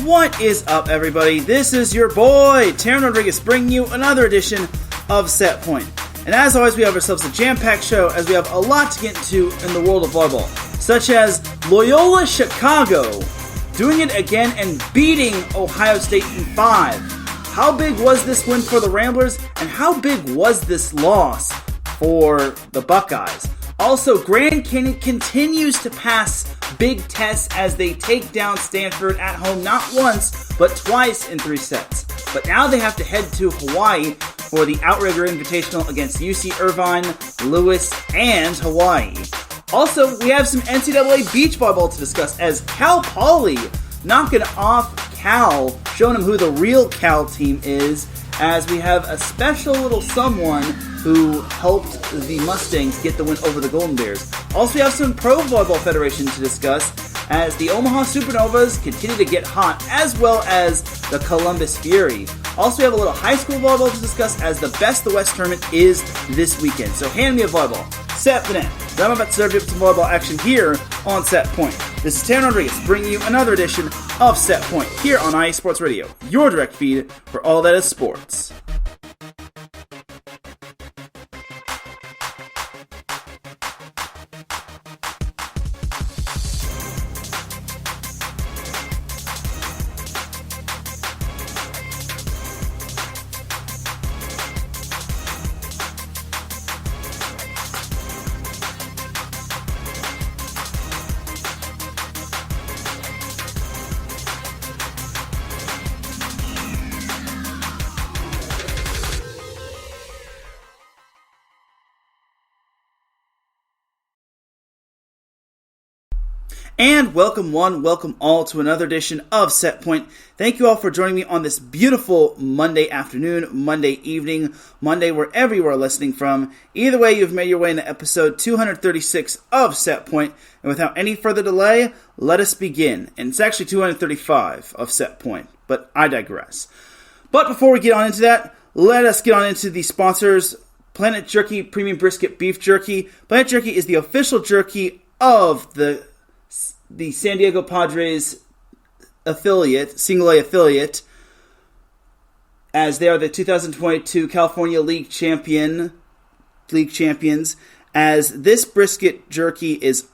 What is up, everybody? This is your boy, Teran Rodriguez, bringing you another edition of Set Point. And as always, we have ourselves a jam-packed show as we have a lot to get into in the world of volleyball, such as Loyola Chicago doing it again and beating Ohio State in 5. How big was this win for the Ramblers, and how big was this loss for the Buckeyes? Also, Grand Canyon continues to pass big tests as they take down Stanford at home not once, but twice in 3 sets. But now they have to head to Hawaii for the Outrigger Invitational against UC Irvine, Lewis, and Hawaii. Also, we have some NCAA Beach Volleyball to discuss as Cal Poly knocking off Cal, showing them who the real Cal team is, as we have a special little someone who helped the Mustangs get the win over the Golden Bears. Also, we have some Pro Volleyball Federation to discuss as the Omaha Supernovas continue to get hot, as well as the Columbus Fury. Also, we have a little high school volleyball to discuss as the Best of the West tournament is this weekend. So hand me a volleyball. Set the net. I'm about to serve you up some volleyball action here on Set Point. This is Teran Rodriguez bringing you another edition of Set Point here on IE Sports Radio, your direct feed for all that is sports. And welcome one, welcome all to another edition of Set Point. Thank you all for joining me on this beautiful Monday afternoon, Monday evening, Monday wherever you are listening from. Either way, you've made your way into episode 236 of Set Point. And without any further delay, let us begin. And it's actually 235 of Set Point, but I digress. But before we get on into that, let us get on into the sponsors. Planet Jerky Premium Brisket Beef Jerky. Planet Jerky is the official jerky of the San Diego Padres affiliate, single A affiliate, as they are the 2022 California League champions, as this brisket jerky is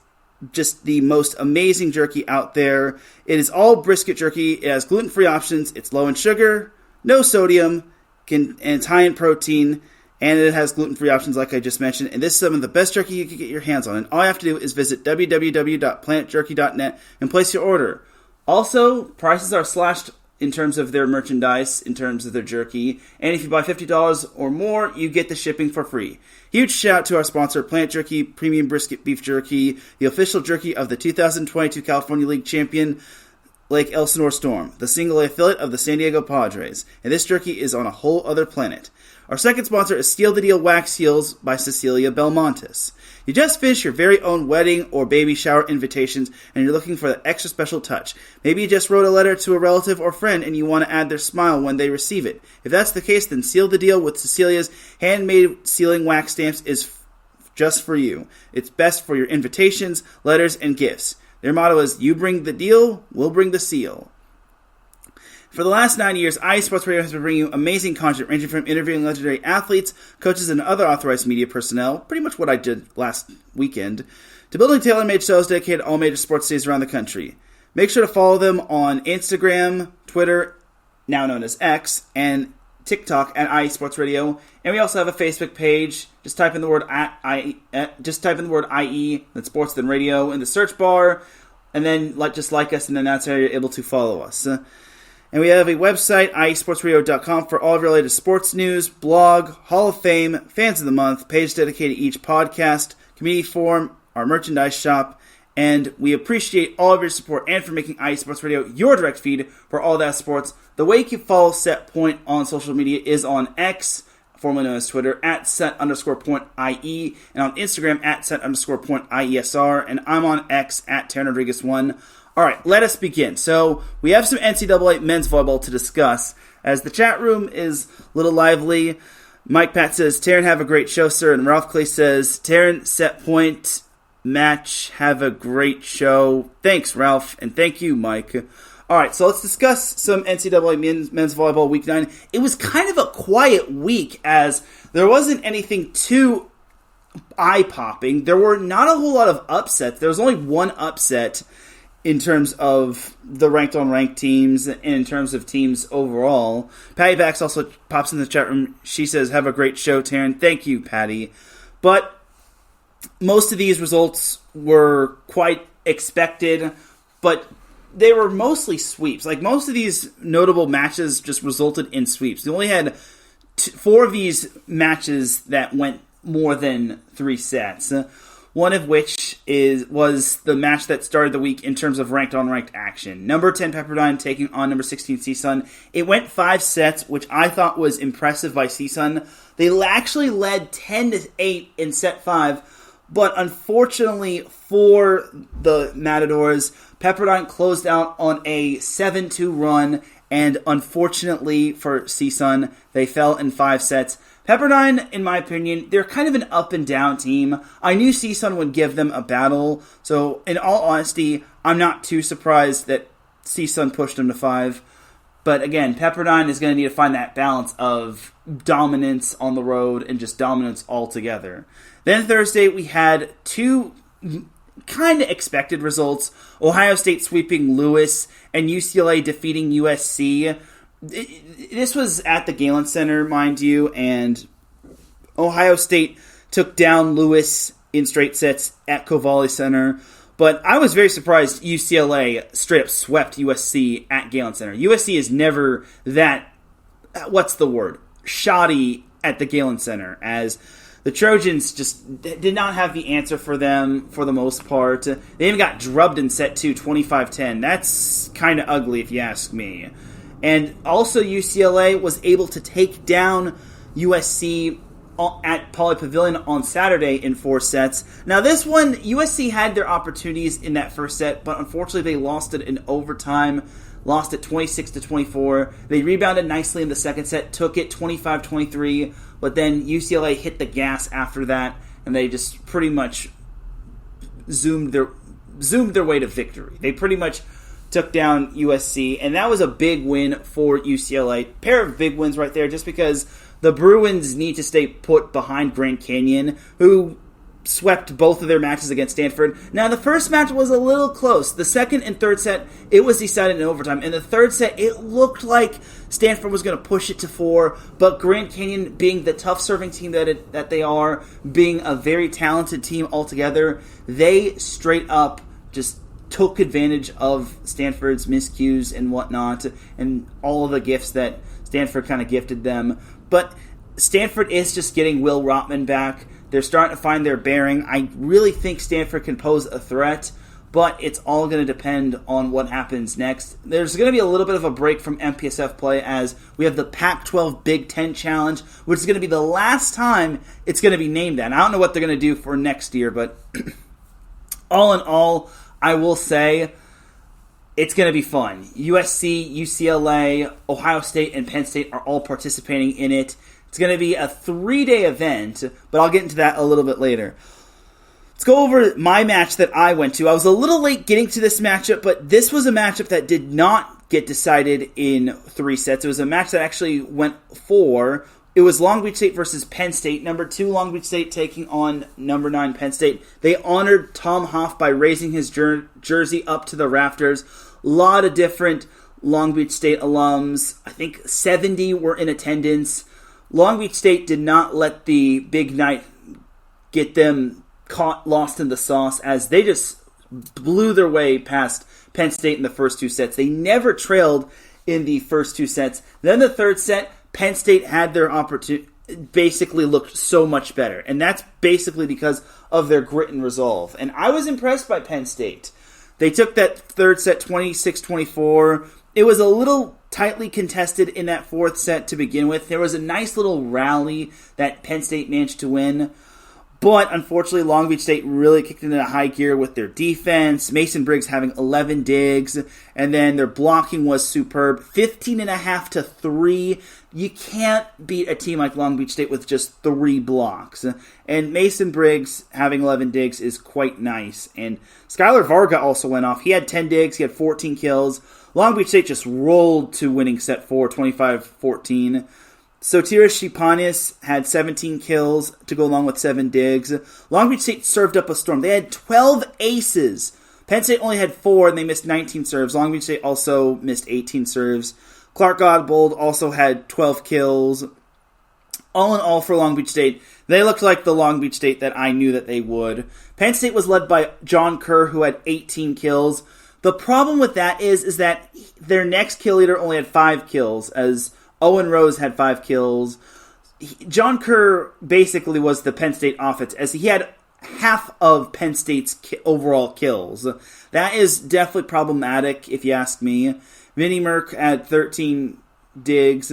just the most amazing jerky out there. It is all brisket jerky. It has gluten-free options. It's low in sugar, no sodium, and it's high in protein. And it has gluten-free options like I just mentioned. And this is some of the best jerky you can get your hands on. And all you have to do is visit www.planetjerky.net and place your order. Also, prices are slashed in terms of their merchandise, in terms of their jerky. And if you buy $50 or more, you get the shipping for free. Huge shout out to our sponsor, Planet Jerky Premium Brisket Beef Jerky, the official jerky of the 2022 California League champion, Lake Elsinore Storm, the single A affiliate of the San Diego Padres. And this jerky is on a whole other planet. Our second sponsor is Seal the Deal Wax Seals by Cecilia Belmontes. You just finished your very own wedding or baby shower invitations and you're looking for that extra special touch. Maybe you just wrote a letter to a relative or friend and you want to add their smile when they receive it. If that's the case, then Seal the Deal with Cecilia's handmade sealing wax stamps is just for you. It's best for your invitations, letters, and gifts. Their motto is, you bring the deal, we'll bring the seal. For the last 9 years, IE Sports Radio has been bringing you amazing content ranging from interviewing legendary athletes, coaches, and other authorized media personnel, pretty much what I did last weekend, to building tailor-made shows dedicated to all major sports cities around the country. Make sure to follow them on Instagram, Twitter, now known as X, and TikTok at IE Sports Radio. And we also have a Facebook page. Just type in the word IE, then Sports, then Radio in the search bar, and then just like us, and then that's how you're able to follow us. And we have a website, iesportsradio.com, for all of your latest sports news, blog, Hall of Fame, Fans of the Month, page dedicated to each podcast, community forum, our merchandise shop, and we appreciate all of your support and for making IE Sports Radio your direct feed for all that sports. The way you can follow Set Point on social media is on X, formerly known as Twitter, at set_point.ie, and on Instagram, at set_point.IESR, and I'm on X, at Teran Rodriguez 1. All right, let us begin. So we have some NCAA men's volleyball to discuss. As the chat room is a little lively, Mike Pat says, Teran, have a great show, sir. And Ralph Clay says, Teran, Set Point, match, have a great show. Thanks, Ralph, and thank you, Mike. All right, so let's discuss some NCAA men's volleyball Week 9. It was kind of a quiet week as there wasn't anything too eye-popping. There were not a whole lot of upsets. There was only one upset in terms of the ranked-on-ranked teams and in terms of teams overall. Patty Bax also pops in the chat room. She says, have a great show, Teran. Thank you, Patty. But most of these results were quite expected, but they were mostly sweeps. Like, most of these notable matches just resulted in sweeps. We only had 4 of these matches that went more than 3 sets. One of which was the match that started the week in terms of ranked-on-ranked action. Number 10 Pepperdine taking on number 16 CSUN. It went 5 sets, which I thought was impressive by CSUN. They actually led 10-8 in set 5, but unfortunately for the Matadors, Pepperdine closed out on a 7-2 run, and unfortunately for CSUN, they fell in 5 sets. Pepperdine, in my opinion, they're kind of an up-and-down team. I knew CSUN would give them a battle, so in all honesty, I'm not too surprised that CSUN pushed them to 5. But again, Pepperdine is going to need to find that balance of dominance on the road and just dominance altogether. Then Thursday, we had 2 kind of expected results. Ohio State sweeping Lewis and UCLA defeating USC. This was at the Galen Center, mind you, and Ohio State took down Lewis in straight sets at Covalli Center. But I was very surprised UCLA straight up swept USC at Galen Center. USC is never that, shoddy at the Galen Center, as the Trojans just did not have the answer for them for the most part. They even got drubbed in set 2, 25-10. That's kind of ugly if you ask me. And also UCLA was able to take down USC at Pauley Pavilion on Saturday in 4 sets. Now this one, USC had their opportunities in that first set, but unfortunately they lost it in overtime, lost it 26-24. They rebounded nicely in the second set, took it 25-23, but then UCLA hit the gas after that, and they just pretty much zoomed their way to victory. They pretty much took down USC, and that was a big win for UCLA. Pair of big wins right there, just because the Bruins need to stay put behind Grand Canyon, who swept both of their matches against Stanford. Now, the first match was a little close. The second and third set, it was decided in overtime. In the third set, it looked like Stanford was going to push it to 4, but Grand Canyon, being the tough serving team that they are, being a very talented team altogether, they straight up just took advantage of Stanford's miscues and whatnot, and all of the gifts that Stanford kind of gifted them. But Stanford is just getting Will Rotman back. They're starting to find their bearing. I really think Stanford can pose a threat, but it's all going to depend on what happens next. There's going to be a little bit of a break from MPSF play as we have the Pac-12 Big Ten Challenge, which is going to be the last time it's going to be named that. I don't know what they're going to do for next year, but all in all, I will say it's going to be fun. USC, UCLA, Ohio State, and Penn State are all participating in it. It's going to be a 3-day event, but I'll get into that a little bit later. Let's go over my match that I went to. I was a little late getting to this matchup, but this was a matchup that did not get decided in 3 sets. It was a match that actually went 4. It was Long Beach State versus Penn State. Number 2 Long Beach State taking on number 9 Penn State. They honored Tom Hoff by raising his jersey up to the rafters. A lot of different Long Beach State alums. I think 70 were in attendance. Long Beach State did not let the big night get them caught lost in the sauce, as they just blew their way past Penn State in the first 2 sets. They never trailed in the first 2 sets. Then the third set, Penn State had their opportunity, basically looked so much better. And that's basically because of their grit and resolve. And I was impressed by Penn State. They took that third set 26-24. It was a little tightly contested in that fourth set to begin with. There was a nice little rally that Penn State managed to win. But unfortunately, Long Beach State really kicked into high gear with their defense. Mason Briggs having 11 digs, and then their blocking was superb. 15.5 to 3. You can't beat a team like Long Beach State with just 3 blocks. And Mason Briggs having 11 digs is quite nice. And Skylar Varga also went off. He had 10 digs. He had 14 kills. Long Beach State just rolled to winning set 4, 25-14. Sotiris Shipanis had 17 kills to go along with 7 digs. Long Beach State served up a storm. They had 12 aces. Penn State only had 4, and they missed 19 serves. Long Beach State also missed 18 serves. Clark Godbold also had 12 kills. All in all for Long Beach State, they looked like the Long Beach State that I knew that they would. Penn State was led by John Kerr, who had 18 kills. The problem with that is that their next kill leader only had 5 kills, as Owen Rose had 5 kills. John Kerr basically was the Penn State offense, as he had half of Penn State's overall kills. That is definitely problematic, if you ask me. Vinnie Merck had 13 digs.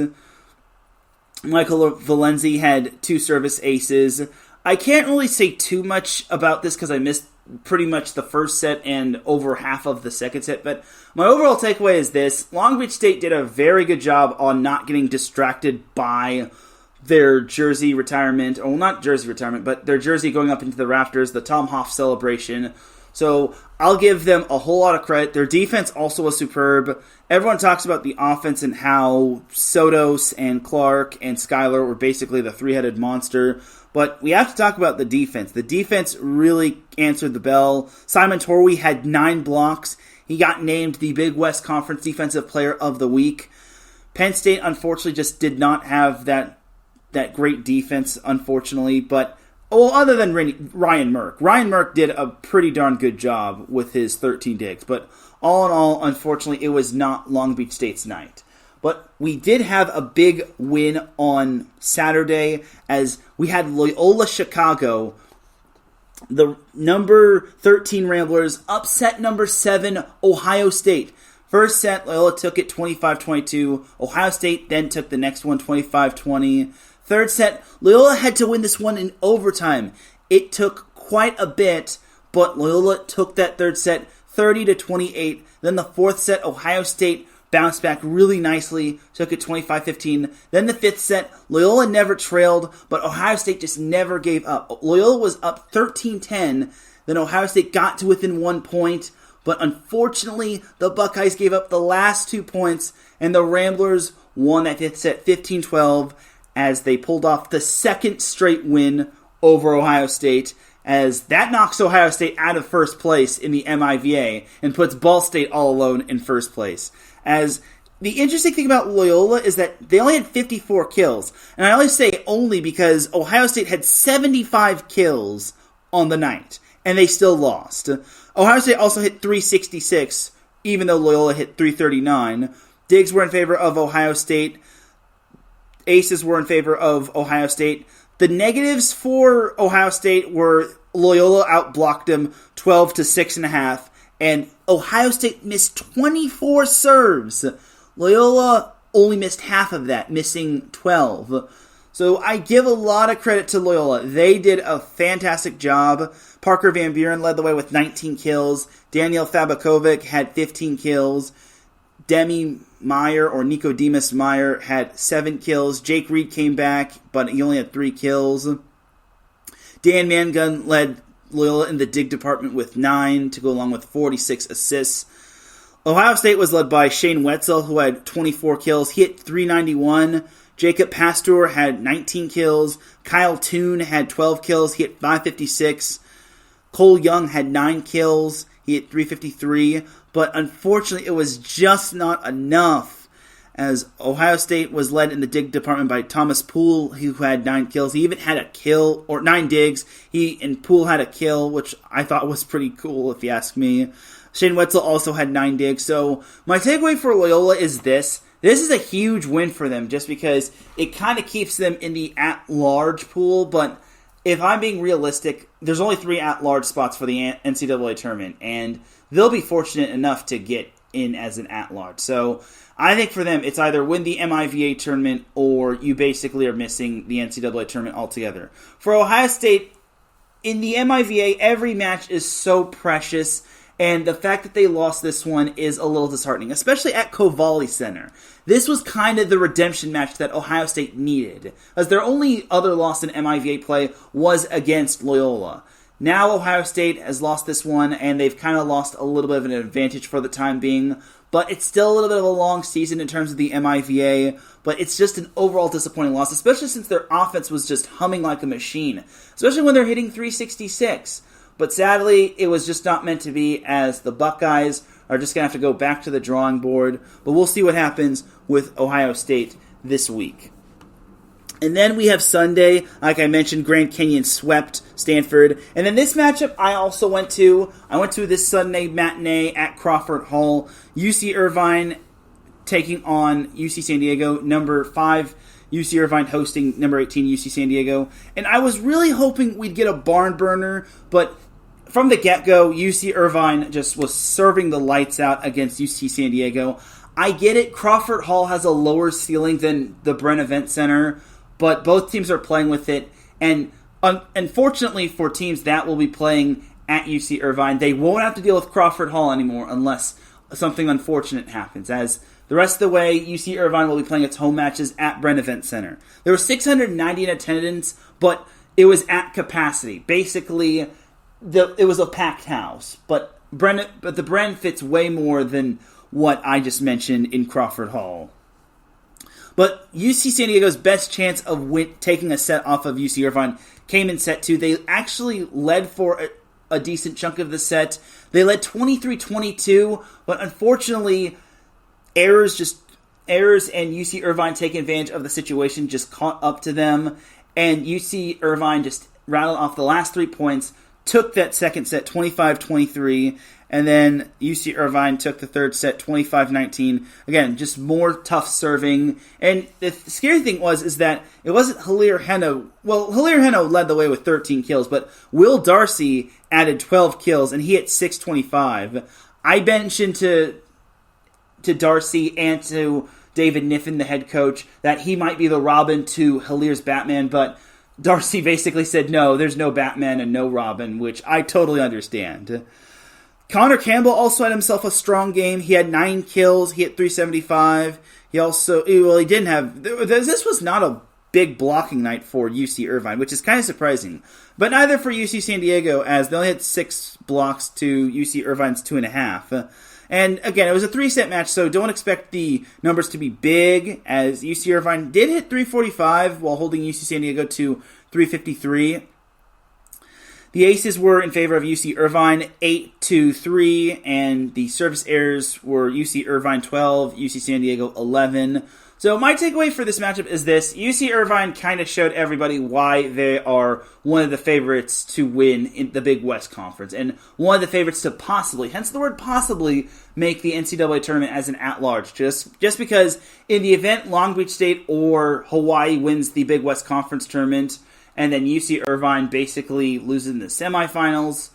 Michael Valenzi had 2 service aces. I can't really say too much about this because I missed pretty much the first set and over half of the second set, but my overall takeaway is this: Long Beach State did a very good job on not getting distracted by their jersey retirement, or not jersey retirement, but their jersey going up into the rafters, the Tom Hoff celebration. So I'll give them a whole lot of credit. Their defense also was superb. Everyone talks about the offense and how Sotos and Clark and Skylar were basically the three-headed monster. But we have to talk about the defense. The defense really answered the bell. Simon Torwey had 9 blocks. He got named the Big West Conference Defensive Player of the Week. Penn State, unfortunately, just did not have that great defense, unfortunately. But other than Ryan Merck. Ryan Merck did a pretty darn good job with his 13 digs. But all in all, unfortunately, it was not Long Beach State's night. But we did have a big win on Saturday, as we had Loyola Chicago, the number 13 Ramblers, upset number 7 Ohio State. First set, Loyola took it 25-22. Ohio State then took the next one 25-20. Third set, Loyola had to win this one in overtime. It took quite a bit, but Loyola took that third set 30-28. Then the fourth set, Ohio State bounced back really nicely, took it 25-15. Then the fifth set, Loyola never trailed, but Ohio State just never gave up. Loyola was up 13-10, then Ohio State got to within 1 point, but unfortunately, the Buckeyes gave up the last 2 points, and the Ramblers won that fifth set 15-12, as they pulled off the second straight win over Ohio State, as that knocks Ohio State out of first place in the MIVA and puts Ball State all alone in first place. As the interesting thing about Loyola is that they only had 54 kills. And I only say only because Ohio State had 75 kills on the night, and they still lost. Ohio State also hit 366, even though Loyola hit 339. Digs were in favor of Ohio State. Aces were in favor of Ohio State. The negatives for Ohio State were Loyola outblocked them 12-6.5. And Ohio State missed 24 serves. Loyola only missed half of that, missing 12. So I give a lot of credit to Loyola. They did a fantastic job. Parker Van Buren led the way with 19 kills. Daniel Fabakovic had 15 kills. Demi Meyer, or Nicodemus Meyer, had 7 kills. Jake Reed came back, but he only had 3 kills. Dan Mangun led Loyola in the dig department with 9 to go along with 46 assists. Ohio State was led by Shane Wetzel, who had 24 kills. He hit 391. Jacob Pastor had 19 kills. Kyle Toon had 12 kills. He hit 556. Cole Young had 9 kills. He hit 353. But unfortunately, it was just not enough, as Ohio State was led in the dig department by Thomas Poole, who had 9 kills. He even had a kill, or 9 digs. Poole had a kill, which I thought was pretty cool, if you ask me. Shane Wetzel also had 9 digs. So my takeaway for Loyola is this. This is a huge win for them, just because it kind of keeps them in the at-large pool. But if I'm being realistic, there's only 3 at-large spots for the NCAA tournament, and they'll be fortunate enough to get in as an at-large. So I think for them, it's either win the MIVA tournament or you basically are missing the NCAA tournament altogether. For Ohio State, in the MIVA, every match is so precious, and the fact that they lost this one is a little disheartening, especially at Covalli Center. This was kind of the redemption match that Ohio State needed, as their only other loss in MIVA play was against Loyola. Now Ohio State has lost this one, and they've kind of lost a little bit of an advantage for the time being, but it's still a little bit of a long season in terms of the MIVA, but it's just an overall disappointing loss, especially since their offense was just humming like a machine, especially when they're hitting 366. But sadly, it was just not meant to be, as the Buckeyes are just going to have to go back to the drawing board, but we'll see what happens with Ohio State this week. And then we have Sunday, like I mentioned, Grand Canyon swept Stanford. And then this matchup I also went to. I went to this Sunday matinee at Crawford Hall. UC Irvine taking on UC San Diego, number 5. UC Irvine hosting number 18 UC San Diego. And I was really hoping we'd get a barn burner, but from the get-go, UC Irvine just was serving the lights out against UC San Diego. I get it, Crawford Hall has a lower ceiling than the Bren Event Center, but both teams are playing with it, and unfortunately for teams that will be playing at UC Irvine, they won't have to deal with Crawford Hall anymore unless something unfortunate happens, as the rest of the way, UC Irvine will be playing its home matches at Bren Event Center. There were 690 in attendance, but it was at capacity. Basically, it was a packed house, but the Bren fits way more than what I just mentioned in Crawford Hall. But UC San Diego's best chance of taking a set off of UC Irvine came in set 2. They actually led for a decent chunk of the set. They led 23-22, but unfortunately, errors and UC Irvine taking advantage of the situation just caught up to them, and UC Irvine just rattled off the last 3 points, took that second set 25-23, and then UC Irvine took the third set 25-19. Again, just more tough serving. And the scary thing is that it wasn't Hilaire Heno. Well, Hilaire Heno led the way with 13 kills, but Will Darcy added 12 kills, and he hit 625. I mentioned to Darcy and to David Niffen, the head coach, that he might be the Robin to Hilaire's Batman, but Darcy basically said, no, there's no Batman and no Robin, which I totally understand. Connor Campbell also had himself a strong game. He had 9 kills. He hit 375. He didn't have... This was not a big blocking night for UC Irvine, which is kind of surprising. But neither for UC San Diego, as they only had 6 blocks to UC Irvine's 2.5. And again, it was a 3-set match, so don't expect the numbers to be big, as UC Irvine did hit 345 while holding UC San Diego to 353. The aces were in favor of UC Irvine 8-3, and the service errors were UC Irvine 12, UC San Diego 11. So my takeaway for this matchup is this: UC Irvine kind of showed everybody why they are one of the favorites to win in the Big West Conference, and one of the favorites to possibly, hence the word possibly, make the NCAA tournament as an at-large. Just because in the event Long Beach State or Hawaii wins the Big West Conference tournament, and then UC Irvine basically loses in the semifinals,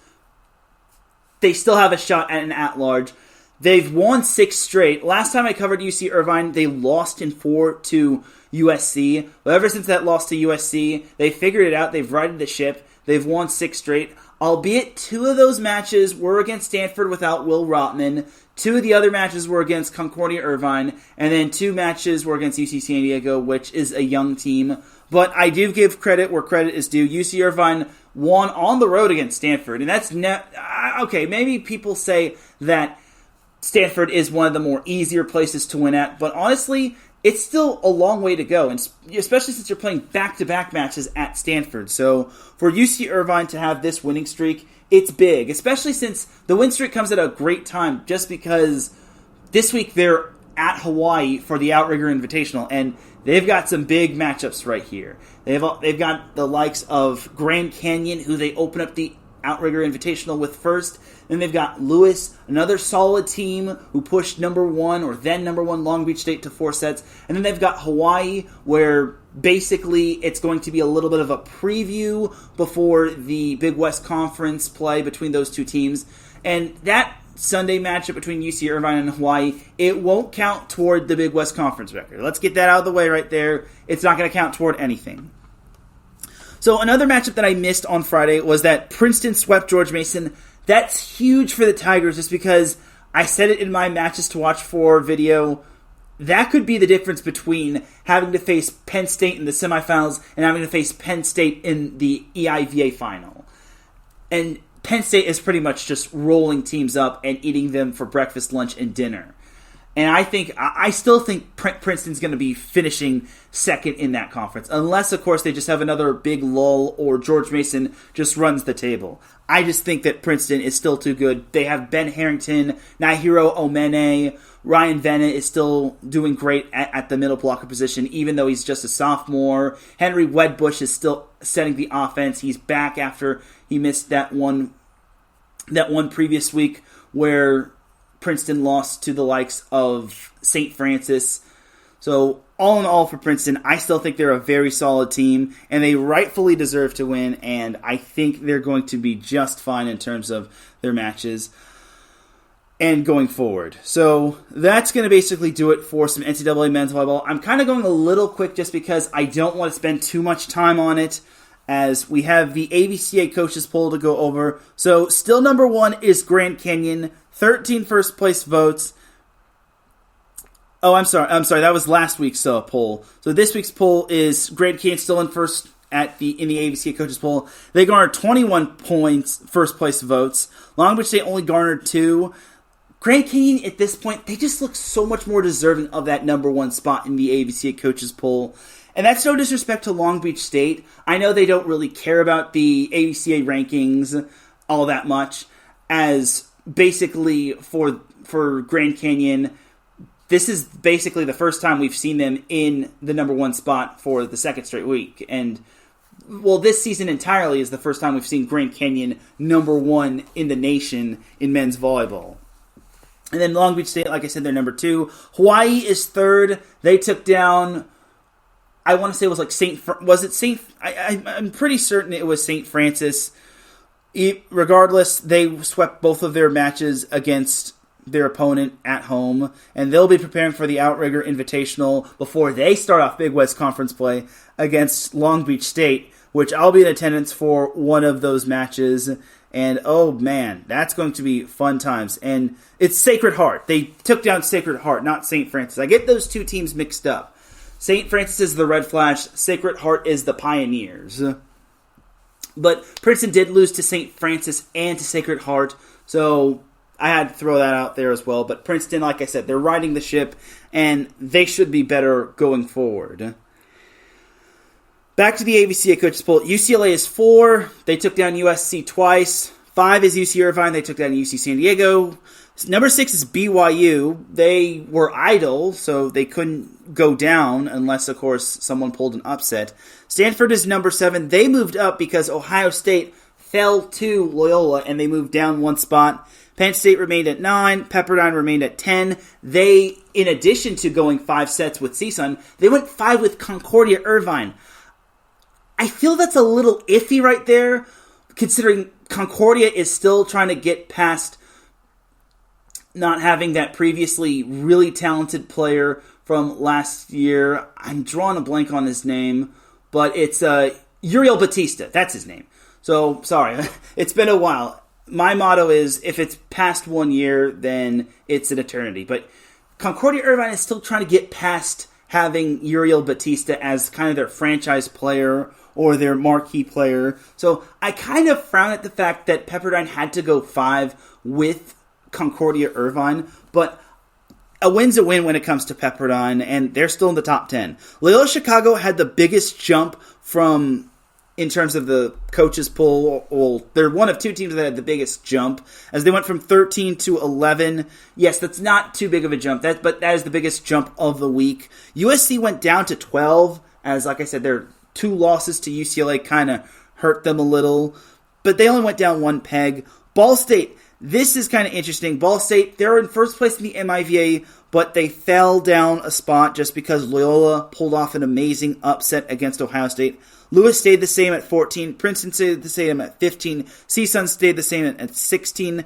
they still have a shot at an at-large. They've won 6 straight. Last time I covered UC Irvine, they lost in 4 to USC. But ever since that loss to USC, they figured it out. They've righted the ship. They've won 6 straight. Albeit 2 of those matches were against Stanford without Will Rotman. 2 of the other matches were against Concordia Irvine. And then 2 matches were against UC San Diego, which is a young team. But I do give credit where credit is due. UC Irvine won on the road against Stanford. And that's... okay, maybe people say that Stanford is one of the more easier places to win at, but honestly, it's still a long way to go, and especially since you're playing back-to-back matches at Stanford. So for UC Irvine to have this winning streak, it's big, especially since the win streak comes at a great time, just because this week they're at Hawaii for the Outrigger Invitational, and they've got some big matchups right here. They've got the likes of Grand Canyon, who they open up the Outrigger Invitational with first. Then they've got Lewis, another solid team who pushed number 1 or then number 1 Long Beach State to 4 sets. And then they've got Hawaii, where basically it's going to be a little bit of a preview before the Big West Conference play between those 2 teams. And that Sunday matchup between UC Irvine and Hawaii, it won't count toward the Big West Conference record. Let's get that out of the way right there. It's not going to count toward anything. So another matchup that I missed on Friday was that Princeton swept George Mason. That's huge for the Tigers just because I said it in my matches to watch for video. That could be the difference between having to face Penn State in the semifinals and having to face Penn State in the EIVA final. And Penn State is pretty much just rolling teams up and eating them for breakfast, lunch, and dinner. And I still think Princeton's going to be finishing second in that conference. Unless, of course, they just have another big lull or George Mason just runs the table. I just think that Princeton is still too good. They have Ben Harrington, Nahiro Omene, Ryan Venna is still doing great at the middle blocker position, even though he's just a sophomore. Henry Wedbush is still setting the offense. He's back after he missed that one previous week where Princeton lost to the likes of St. Francis. So all in all for Princeton, I still think they're a very solid team, and they rightfully deserve to win, and I think they're going to be just fine in terms of their matches and going forward. So that's going to basically do it for some NCAA men's volleyball. I'm kind of going a little quick just because I don't want to spend too much time on it, as we have the AVCA coaches poll to go over. So still number one is Grand Canyon, 13 first place votes. Oh, I'm sorry. That was last week's poll. So this week's poll is Grand Canyon still in first in the AVCA coaches poll. They garnered 21 points, first place votes. Long Beach State only garnered 2. Grand Canyon at this point, they just look so much more deserving of that number one spot in the AVCA coaches poll. And that's no disrespect to Long Beach State. I know they don't really care about the AVCA rankings all that much, as basically for Grand Canyon, this is basically the first time we've seen them in the number one spot for the second straight week. And, well, this season entirely is the first time we've seen Grand Canyon number one in the nation in men's volleyball. And then Long Beach State, like I said, they're number 2. Hawaii is third. They took down, I want to say it was like I'm pretty certain it was St. Francis. Regardless, they swept both of their matches against their opponent at home, and they'll be preparing for the Outrigger Invitational before they start off Big West Conference play against Long Beach State, which I'll be in attendance for one of those matches. And, oh, man, that's going to be fun times. And it's Sacred Heart. They took down Sacred Heart, not St. Francis. I get those two teams mixed up. St. Francis is the Red Flash. Sacred Heart is the Pioneers. But Princeton did lose to St. Francis and to Sacred Heart, so I had to throw that out there as well. But Princeton, like I said, they're riding the ship, and they should be better going forward. Back to the AVCA coaches poll. UCLA is 4. They took down USC twice. 5 is UC Irvine. They took down UC San Diego. Number 6 is BYU. They were idle, so they couldn't go down unless, of course, someone pulled an upset. Stanford is number 7. They moved up because Ohio State fell to Loyola, and they moved down one spot. Penn State remained at 9. Pepperdine remained at 10. They, in addition to going 5 sets with CSUN, they went 5 with Concordia Irvine. I feel that's a little iffy right there, considering Concordia is still trying to get past not having that previously really talented player from last year. I'm drawing a blank on his name, but it's Uriel Batista. That's his name. So, sorry, it's been a while. My motto is, if it's past 1 year, then it's an eternity. But Concordia Irvine is still trying to get past having Uriel Batista as kind of their franchise player or their marquee player. So I kind of frown at the fact that Pepperdine had to go 5 with Concordia Irvine, but a win's a win when it comes to Pepperdine, and they're still in the top 10. Loyola Chicago had the biggest jump in terms of the coaches poll. Well, they're one of 2 teams that had the biggest jump, as they went from 13 to 11. Yes, that's not too big of a jump, but that is the biggest jump of the week. USC went down to 12, as, like I said, their 2 losses to UCLA kind of hurt them a little, but they only went down 1 peg. Ball State, this is kind of interesting. Ball State, they're in first place in the MIVA, but they fell down a spot just because Loyola pulled off an amazing upset against Ohio State. Lewis stayed the same at 14. Princeton stayed the same at 15. CSUN stayed the same at 16.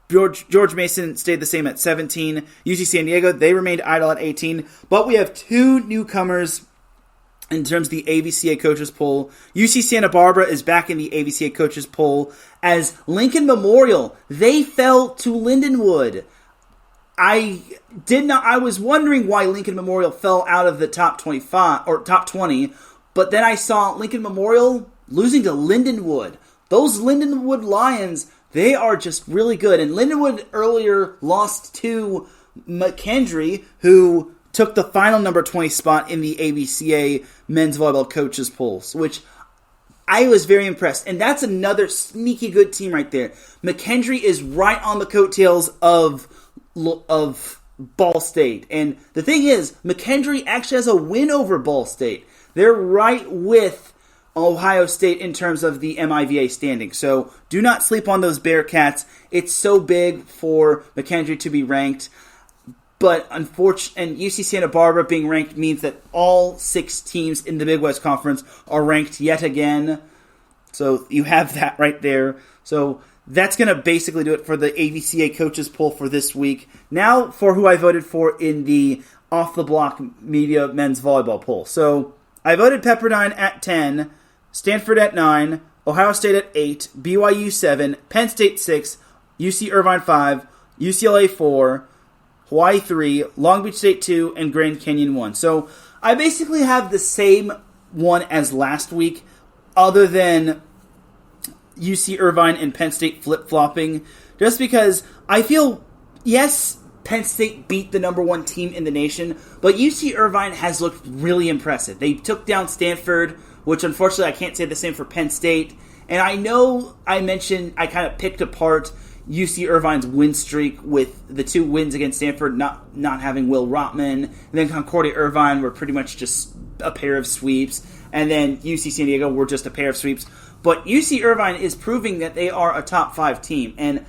George Mason stayed the same at 17. UC San Diego, they remained idle at 18. But we have 2 newcomers in terms of the AVCA coaches poll. UC Santa Barbara is back in the AVCA coaches poll as Lincoln Memorial, they fell to Lindenwood. I was wondering why Lincoln Memorial fell out of the top 25 or top 20, but then I saw Lincoln Memorial losing to Lindenwood. Those Lindenwood Lions, they are just really good. And Lindenwood earlier lost to McKendree, who took the final number 20 spot in the AVCA men's volleyball coaches polls, which I was very impressed. And that's another sneaky good team right there. McKendree is right on the coattails of Ball State. And the thing is, McKendree actually has a win over Ball State. They're right with Ohio State in terms of the MIVA standing. So do not sleep on those Bearcats. It's so big for McKendree to be ranked. But unfortunately, and UC Santa Barbara being ranked means that all 6 teams in the Big West Conference are ranked yet again. So you have that right there. So that's going to basically do it for the AVCA coaches poll for this week. Now for who I voted for in the Off the Block Media men's volleyball poll. So I voted Pepperdine at 10, Stanford at 9, Ohio State at 8, BYU 7, Penn State 6, UC Irvine 5, UCLA 4, Hawaii 3, Long Beach State 2, and Grand Canyon 1. So I basically have the same one as last week, other than UC Irvine and Penn State flip-flopping, just because I feel, yes, Penn State beat the number 1 team in the nation, but UC Irvine has looked really impressive. They took down Stanford, which unfortunately I can't say the same for Penn State. And I know I mentioned I kind of picked apart UC Irvine's win streak with the 2 wins against Stanford not having Will Rotman, and then Concordia Irvine were pretty much just a pair of sweeps, and then UC San Diego were just a pair of sweeps. But UC Irvine is proving that they are a top 5 team, and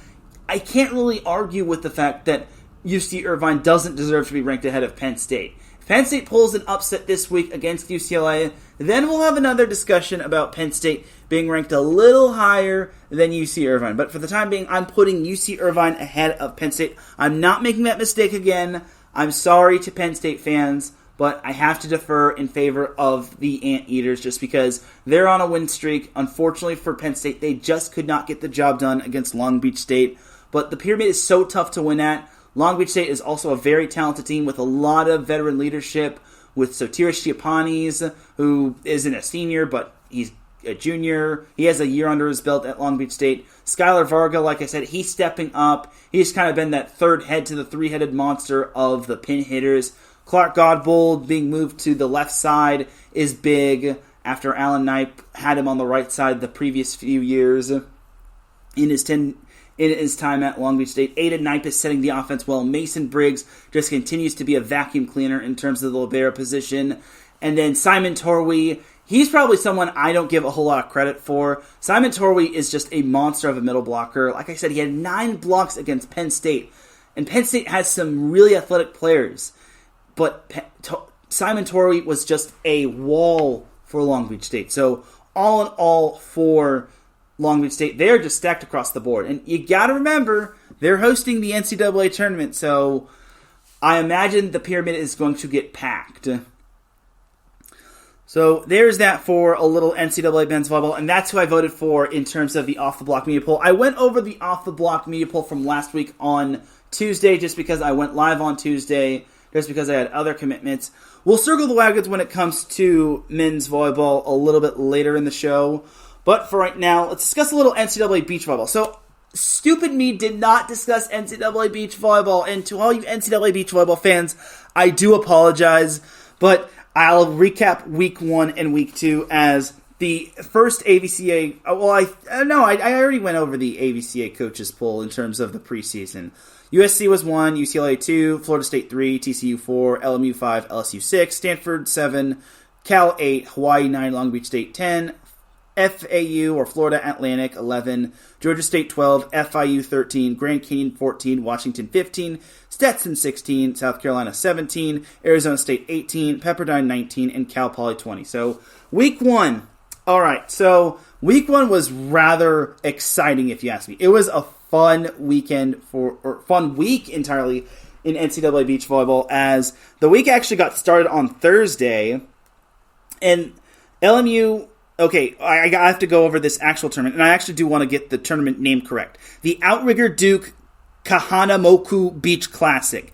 I can't really argue with the fact that UC Irvine doesn't deserve to be ranked ahead of Penn State. If Penn State pulls an upset this week against UCLA, then we'll have another discussion about Penn State being ranked a little higher than UC Irvine. But for the time being, I'm putting UC Irvine ahead of Penn State. I'm not making that mistake again. I'm sorry to Penn State fans, but I have to defer in favor of the Anteaters just because they're on a win streak. Unfortunately for Penn State, they just could not get the job done against Long Beach State. But the Pyramid is so tough to win at. Long Beach State is also a very talented team with a lot of veteran leadership, with Sotiris Chiapanis, who isn't a senior, but he's a junior. He has a year under his belt at Long Beach State. Skylar Varga, like I said, he's stepping up. He's kind of been that third head to the 3-headed monster of the pin hitters. Clark Godbold being moved to the left side is big after Alan Knipe had him on the right side the previous few years in his time at Long Beach State. Aiden Knipe is setting the offense well. Mason Briggs just continues to be a vacuum cleaner in terms of the libero position. And then Simon Torwey, he's probably someone I don't give a whole lot of credit for. Simon Torwey is just a monster of a middle blocker. Like I said, he had 9 blocks against Penn State. And Penn State has some really athletic players. But Simon Torwey was just a wall for Long Beach State. So all in all for Long Beach State, they're just stacked across the board. And you got to remember, they're hosting the NCAA tournament, so I imagine the Pyramid is going to get packed. So there's that for a little NCAA men's volleyball, and that's who I voted for in terms of the off-the-block media poll. I went over the off-the-block media poll from last week on Tuesday just because I went live on Tuesday, just because I had other commitments. We'll circle the wagons when it comes to men's volleyball a little bit later in the show. But for right now, let's discuss a little NCAA Beach Volleyball. So, stupid me did not discuss NCAA Beach Volleyball, and to all you NCAA Beach Volleyball fans, I do apologize, but I'll recap Week 1 and Week 2 as the first AVCA... Well, I already went over the AVCA coaches poll in terms of the preseason. USC was 1, UCLA 2, Florida State 3, TCU 4, LMU 5, LSU 6, Stanford 7, Cal 8, Hawaii 9, Long Beach State 10, FAU or Florida Atlantic 11, Georgia State 12, FIU 13, Grand Canyon 14, Washington 15, Stetson 16, South Carolina 17, Arizona State 18, Pepperdine 19, and Cal Poly 20. So Week 1. All right, so Week 1 was rather exciting if you ask me. It was a fun week entirely in NCAA Beach Volleyball as the week actually got started on Thursday And LMU, okay, I have to go over this actual tournament, and I actually do want to get the tournament name correct. The Outrigger Duke Kahanamoku Beach Classic.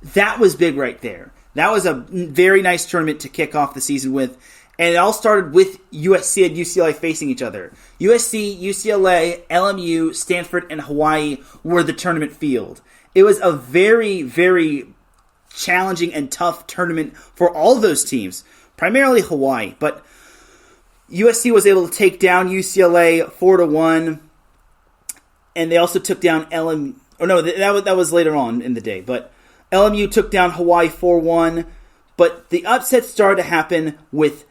That was big right there. That was a very nice tournament to kick off the season with. And it all started with USC and UCLA facing each other. USC, UCLA, LMU, Stanford, and Hawaii were the tournament field. It was a very, very challenging and tough tournament for all of those teams, primarily Hawaii. But USC was able to take down UCLA 4-1, and they also took down LMU. Oh no, that was later on in the day. But LMU took down Hawaii 4-1. But the upset started to happen with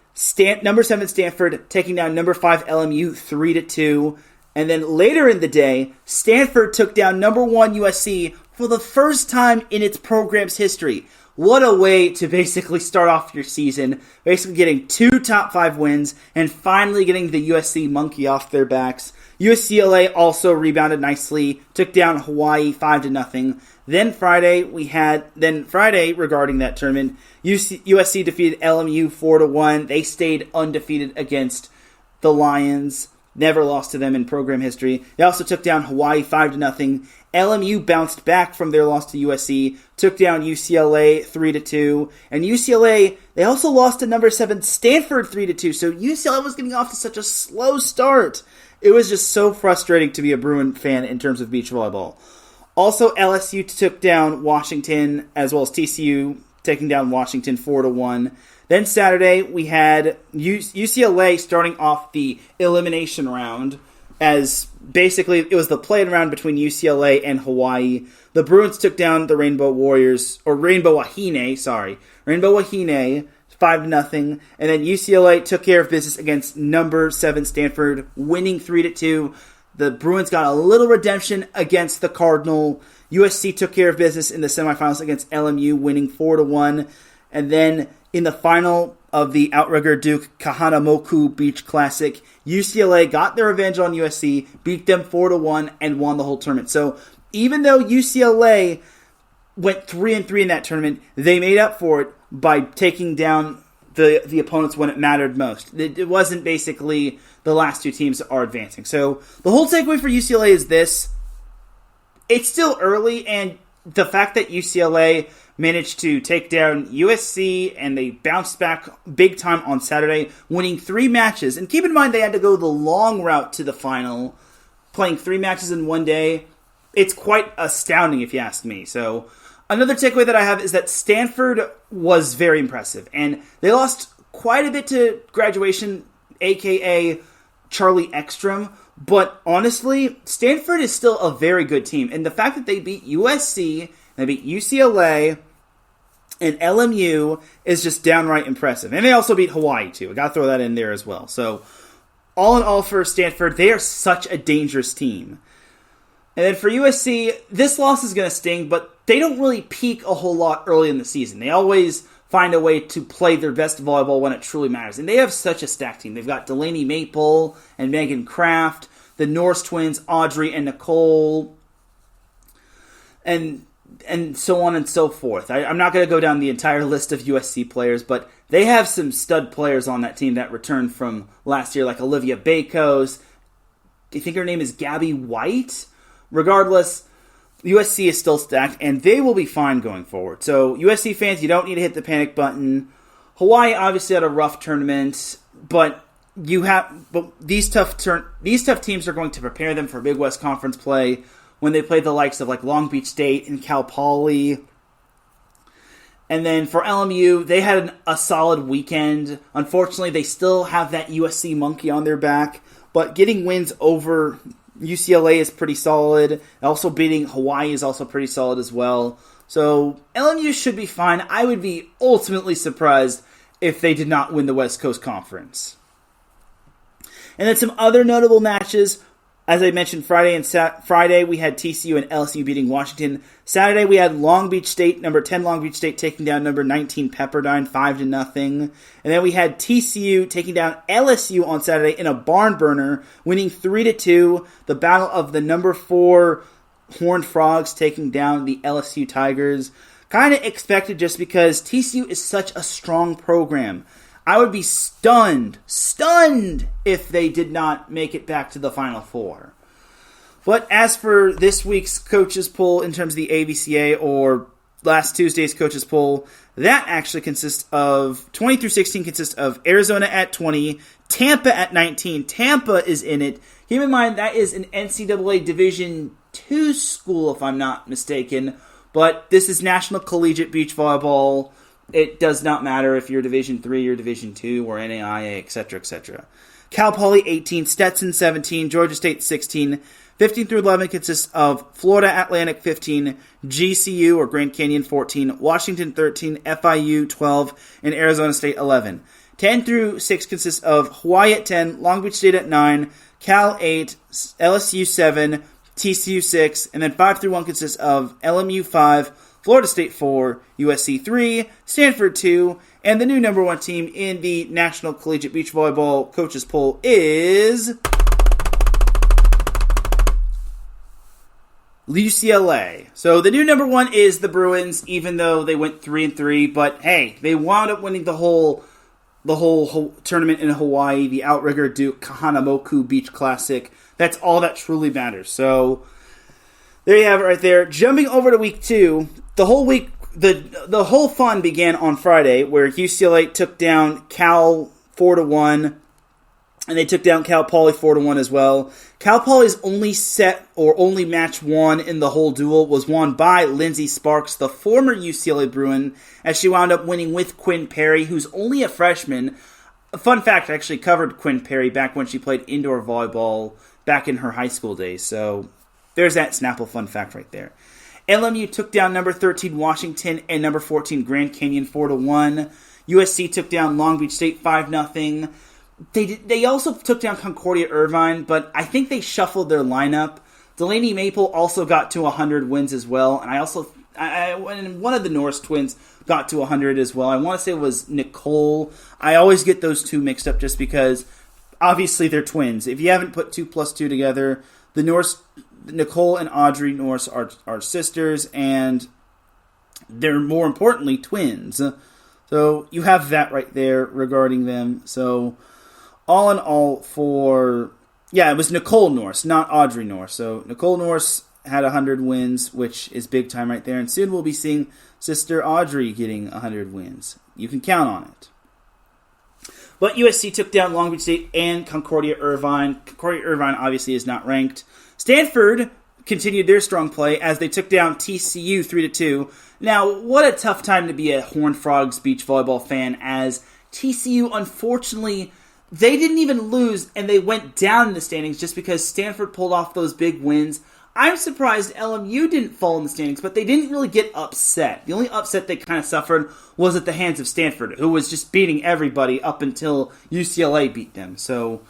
number 7 Stanford taking down number 5 LMU 3-2. And then later in the day, Stanford took down number 1 USC for the first time in its program's history. What a way to basically start off your season, basically getting 2 top 5 wins and finally getting the USC monkey off their backs. UCLA also rebounded nicely, took down Hawaii 5-0. Then Friday regarding that tournament, USC defeated LMU 4-1. They stayed undefeated against the Lions. Never lost to them in program history. They also took down Hawaii 5-0. LMU bounced back from their loss to USC, took down UCLA 3-2. And UCLA, they also lost to number 7 Stanford 3-2. So UCLA was getting off to such a slow start. It was just so frustrating to be a Bruin fan in terms of beach volleyball. Also, LSU took down Washington, as well as TCU taking down Washington 4-1. Then Saturday, we had UCLA starting off the elimination round, as basically it was the play-in round between UCLA and Hawaii. The Bruins took down the Rainbow Wahine 5-0, and then UCLA took care of business against number 7 Stanford, winning 3-2. The Bruins got a little redemption against the Cardinal. USC took care of business in the semifinals against LMU, winning 4-1. And then in the final of the Outrigger Duke Kahanamoku Beach Classic, UCLA got their revenge on USC, beat them 4-1, and won the whole tournament. So even though UCLA went 3-3 in that tournament, they made up for it by taking down the opponents when it mattered most. It wasn't basically the last 2 teams are advancing. So the whole takeaway for UCLA is this. It's still early, and the fact that UCLA managed to take down USC and they bounced back big time on Saturday, winning 3 matches. And keep in mind they had to go the long route to the final, playing 3 matches in one day. It's quite astounding if you ask me. So another takeaway that I have is that Stanford was very impressive, and they lost quite a bit to Graduation, a.k.a. Charlie Ekstrom, but honestly, Stanford is still a very good team, and the fact that they beat USC, they beat UCLA, and LMU is just downright impressive. And they also beat Hawaii, too. I got to throw that in there as well. So, all in all for Stanford, they are such a dangerous team. And then for USC, this loss is going to sting, but they don't really peak a whole lot early in the season. They always find a way to play their best volleyball when it truly matters. And they have such a stacked team. They've got Delaney Maple and Megan Kraft, the Norse twins, Audrey and Nicole, and so on and so forth. I'm not going to go down the entire list of USC players, but they have some stud players on that team that returned from last year, like Olivia Bakos. Do you think her name is Gabby White? Regardless, USC is still stacked, and they will be fine going forward. So, USC fans, you don't need to hit the panic button. Hawaii obviously had a rough tournament, but these tough teams are going to prepare them for Big West Conference play when they play the likes of like Long Beach State and Cal Poly. And then for LMU, they had a solid weekend. Unfortunately, they still have that USC monkey on their back, but getting wins over UCLA is pretty solid. Also beating Hawaii is also pretty solid as well. So LMU should be fine. I would be ultimately surprised if they did not win the West Coast Conference. And then some other notable matches. As I mentioned, Friday we had TCU and LSU beating Washington. Saturday we had Long Beach State, number 10 Long Beach State taking down number 19 Pepperdine 5-0. And then we had TCU taking down LSU on Saturday in a barn burner, winning 3-2. The battle of the number 4 Horned Frogs taking down the LSU Tigers. Kind of expected just because TCU is such a strong program. I would be stunned if they did not make it back to the Final Four. But as for this week's coaches poll in terms of the AVCA or last Tuesday's coaches poll, that actually consists of 20 through 16 consists of Arizona at 20, Tampa at 19. Tampa is in it. Keep in mind that is an NCAA Division II school, if I'm not mistaken. But this is National Collegiate Beach Volleyball. It does not matter if you're Division III or Division II or NAIA, etc., etc. Cal Poly 18, Stetson 17, Georgia State 16. 15 through 11 consists of Florida Atlantic 15, GCU or Grand Canyon 14, Washington 13, FIU 12, and Arizona State 11. 10 through 6 consists of Hawaii at 10, Long Beach State at 9, Cal 8, LSU 7, TCU 6, and then 5 through 1 consists of LMU 5, Florida State 4, USC 3, Stanford 2, and the new number 1 team in the National Collegiate Beach Volleyball Coaches Poll is UCLA. So the new number 1 is the Bruins, even though they went 3-3. But hey, they wound up winning the whole tournament in Hawaii, the Outrigger Duke Kahanamoku Beach Classic. That's all that truly matters. So there you have it right there. Jumping over to week 2, the whole week, the whole fun began on Friday, where UCLA took down Cal 4-1. And they took down Cal Poly 4-1 as well. Cal Poly's only match won in the whole duel was won by Lindsey Sparks, the former UCLA Bruin, as she wound up winning with Quinn Perry, who's only a freshman. A fun fact, I actually covered Quinn Perry back when she played indoor volleyball back in her high school days. So there's that Snapple fun fact right there. LMU took down number 13 Washington and number 14 Grand Canyon 4-1. USC took down Long Beach State 5-0. They also took down Concordia Irvine, but I think they shuffled their lineup. Delaney Maple also got to 100 wins as well, and one of the Norris twins got to 100 as well. I want to say it was Nicole. I always get those two mixed up just because, obviously, they're twins. If you haven't put 2 plus 2 together, the Norris, Nicole and Audrey Norris are sisters, and they're more importantly twins. So you have that right there regarding them. So all in all it was Nicole Norris, not Audrey Norris. So Nicole Norris had 100 wins, which is big time right there. And soon we'll be seeing sister Audrey getting 100 wins. You can count on it. But USC took down Long Beach State and Concordia Irvine. Concordia Irvine obviously is not ranked. Stanford continued their strong play as they took down TCU 3-2. Now, what a tough time to be a Horned Frogs beach volleyball fan, as TCU, unfortunately, they didn't even lose, and they went down in the standings just because Stanford pulled off those big wins. I'm surprised LMU didn't fall in the standings, but they didn't really get upset. The only upset they kind of suffered was at the hands of Stanford, who was just beating everybody up until UCLA beat them. So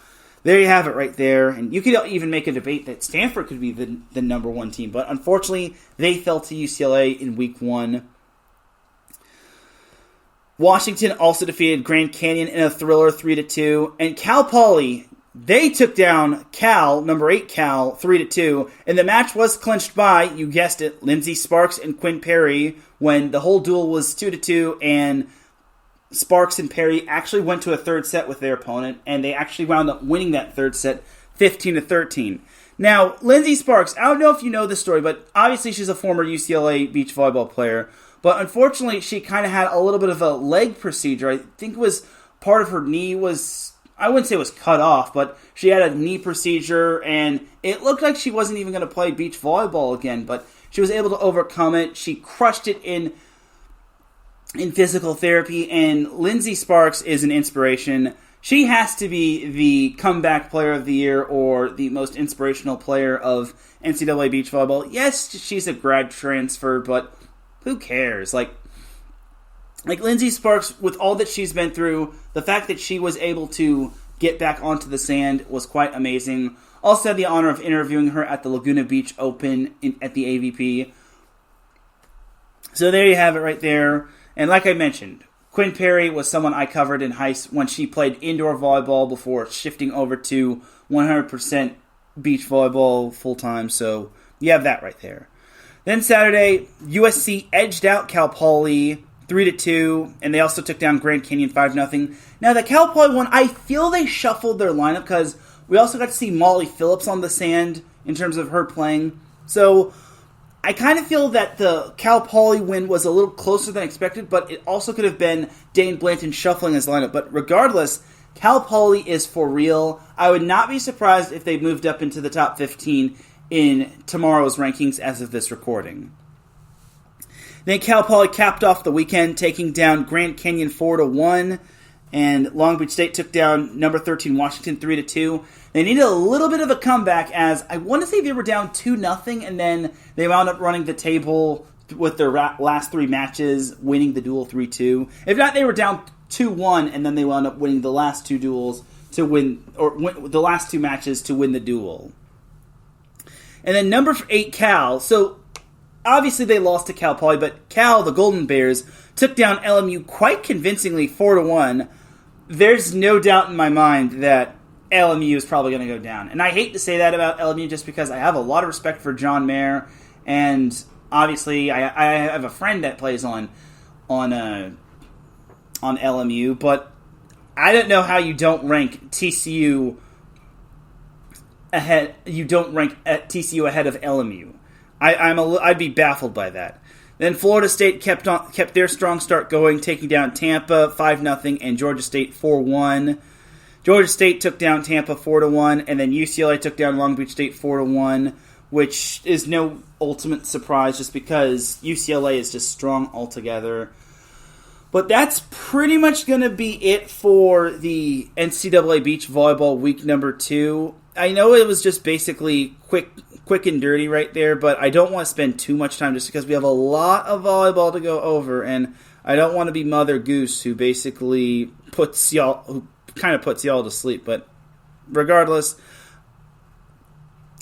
there you have it right there. And you could even make a debate that Stanford could be the number 1 team, but unfortunately, they fell to UCLA in week 1. Washington also defeated Grand Canyon in a thriller 3-2. And Cal Poly, they took down number 8 Cal, 3-2. And the match was clinched by, you guessed it, Lindsey Sparks and Quinn Perry, when the whole duel was 2-2, and Sparks and Perry actually went to a third set with their opponent, and they actually wound up winning that third set 15-13. Now, Lindsey Sparks, I don't know if you know this story, but obviously she's a former UCLA beach volleyball player. But unfortunately, she kind of had a little bit of a leg procedure. I think it was part of her knee was, I wouldn't say it was cut off, but she had a knee procedure, and it looked like she wasn't even going to play beach volleyball again, but she was able to overcome it. She crushed it in physical therapy, and Lindsey Sparks is an inspiration. She has to be the comeback player of the year or the most inspirational player of NCAA beach volleyball. Yes, she's a grad transfer, but who cares? Like Lindsey Sparks, with all that she's been through, the fact that she was able to get back onto the sand was quite amazing. Also had the honor of interviewing her at the Laguna Beach Open at the AVP. So there you have it right there. And like I mentioned, Quinn Perry was someone I covered in when she played indoor volleyball before shifting over to 100% beach volleyball full-time. So you have that right there. Then Saturday, USC edged out Cal Poly 3-2, and they also took down Grand Canyon 5-0. Now, the Cal Poly one, I feel they shuffled their lineup because we also got to see Molly Phillips on the sand in terms of her playing. So I kind of feel that the Cal Poly win was a little closer than expected, but it also could have been Dane Blanton shuffling his lineup. But regardless, Cal Poly is for real. I would not be surprised if they moved up into the top 15 in tomorrow's rankings as of this recording. Then Cal Poly capped off the weekend, taking down Grand Canyon 4-1, and Long Beach State took down number 13 Washington 3-2. They needed a little bit of a comeback, as I want to say they were down 2-0, and then they wound up running the table with their last 3 matches, winning the duel 3-2. If not, they were down 2-1, and then they wound up winning the last 2 duels to win, or the last 2 matches to win the duel. And then number 8 Cal. So obviously they lost to Cal Poly, but Cal, the Golden Bears, took down LMU quite convincingly 4-1. There's no doubt in my mind that LMU is probably going to go down. And I hate to say that about LMU just because I have a lot of respect for John Mayer, and obviously I have a friend that plays on LMU, but I don't know how you don't rank TCU ahead. You don't rank TCU ahead of LMU. I'd be baffled by that. Then Florida State kept their strong start going, taking down Tampa 5-0 and Georgia State 4-1. Georgia State took down Tampa 4-1, and then UCLA took down Long Beach State 4-1, which is no ultimate surprise just because UCLA is just strong altogether. But that's pretty much going to be it for the NCAA Beach Volleyball week number 2. I know it was just basically quick and dirty right there, but I don't want to spend too much time just because we have a lot of volleyball to go over, and I don't want to be Mother Goose who basically puts y'all to sleep. But regardless,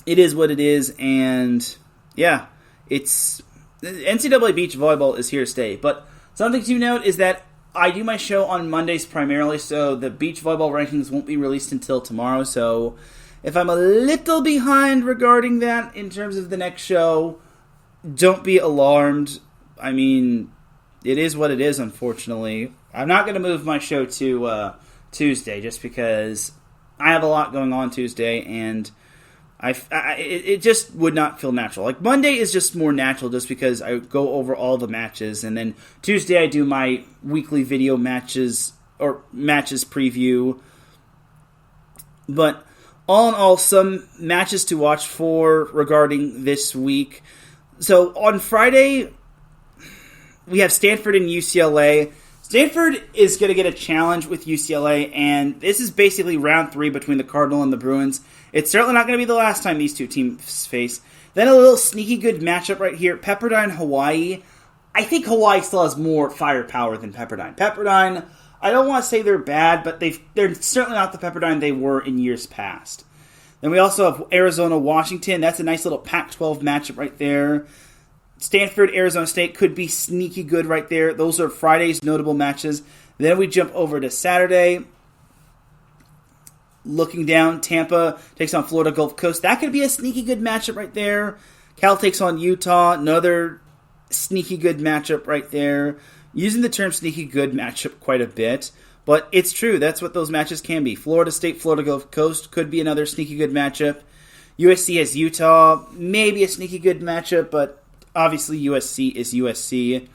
it is what it is, and yeah, it's NCAA Beach Volleyball is here to stay. But something to note is that I do my show on Mondays primarily, so the beach volleyball rankings won't be released until tomorrow. So if I'm a little behind regarding that in terms of the next show, don't be alarmed. I mean, it is what it is, unfortunately. I'm not going to move my show to Tuesday just because I have a lot going on Tuesday, and it just would not feel natural. Like, Monday is just more natural just because I go over all the matches, and then Tuesday I do my weekly video matches preview. But all in all, some matches to watch for regarding this week. So on Friday, we have Stanford and UCLA. Stanford is going to get a challenge with UCLA, and this is basically round 3 between the Cardinal and the Bruins. It's certainly not going to be the last time these two teams face. Then a little sneaky good matchup right here, Pepperdine, Hawaii. I think Hawaii still has more firepower than Pepperdine. Pepperdine, I don't want to say they're bad, but they're certainly not the Pepperdine they were in years past. Then we also have Arizona, Washington. That's a nice little Pac-12 matchup right there. Stanford, Arizona State could be sneaky good right there. Those are Friday's notable matches. Then we jump over to Saturday. Looking down, Tampa takes on Florida Gulf Coast. That could be a sneaky good matchup right there. Cal takes on Utah. Another sneaky good matchup right there. Using the term sneaky good matchup quite a bit, but it's true. That's what those matches can be. Florida State, Florida Gulf Coast could be another sneaky good matchup. USC has Utah. Maybe a sneaky good matchup, but obviously USC is USC.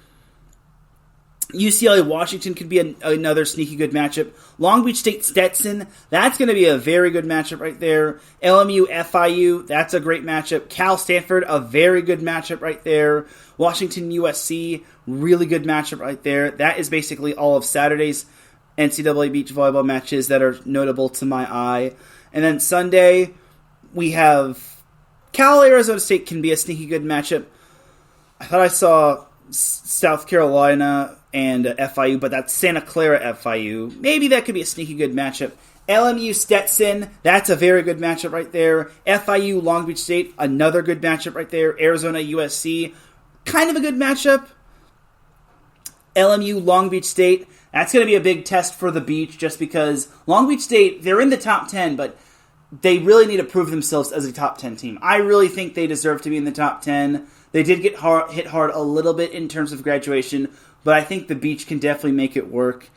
UCLA Washington could be another sneaky good matchup. Long Beach State Stetson, that's going to be a very good matchup right there. LMU FIU, that's a great matchup. Cal Stanford, a very good matchup right there. Washington USC, really good matchup right there. That is basically all of Saturday's NCAA Beach Volleyball matches that are notable to my eye. And then Sunday, we have Cal Arizona State can be a sneaky good matchup. I thought I saw South Carolina and FIU, but that's Santa Clara FIU. Maybe that could be a sneaky good matchup. LMU Stetson, that's a very good matchup right there. FIU Long Beach State, another good matchup right there. Arizona USC, kind of a good matchup. LMU Long Beach State, that's going to be a big test for the Beach just because Long Beach State, they're in the top 10, but they really need to prove themselves as a top 10 team. I really think they deserve to be in the top 10. They did get hit hard a little bit in terms of graduation, but I think the Beach can definitely make it work.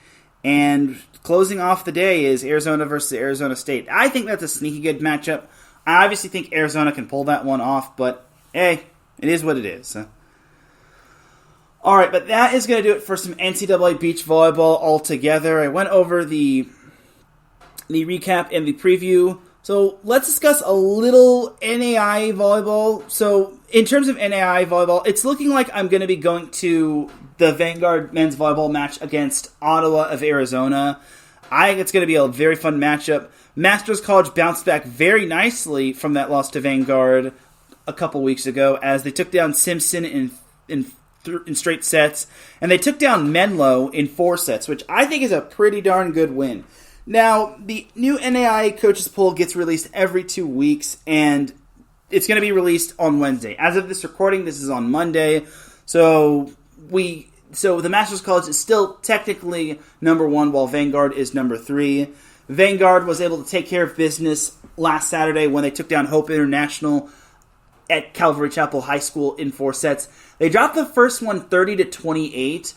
And closing off the day is Arizona versus Arizona State. I think that's a sneaky good matchup. I obviously think Arizona can pull that one off, but hey, it is what it is. All right, but that is going to do it for some NCAA Beach Volleyball altogether. I went over the recap and the preview. So let's discuss a little NAIA volleyball. So in terms of NAIA volleyball, it's looking like I'm going to be going to the Vanguard men's volleyball match against Ottawa of Arizona. I think it's going to be a very fun matchup. Masters College bounced back very nicely from that loss to Vanguard a couple weeks ago as they took down Simpson in straight sets, and they took down Menlo in 4 sets, which I think is a pretty darn good win. Now, the new NAIA coaches poll gets released every 2 weeks, and it's going to be released on Wednesday. As of this recording, this is on Monday, so the Masters College is still technically number 1, while Vanguard is number 3. Vanguard was able to take care of business last Saturday when they took down Hope International at Calvary Chapel High School in 4 sets. They dropped the first one 30-28.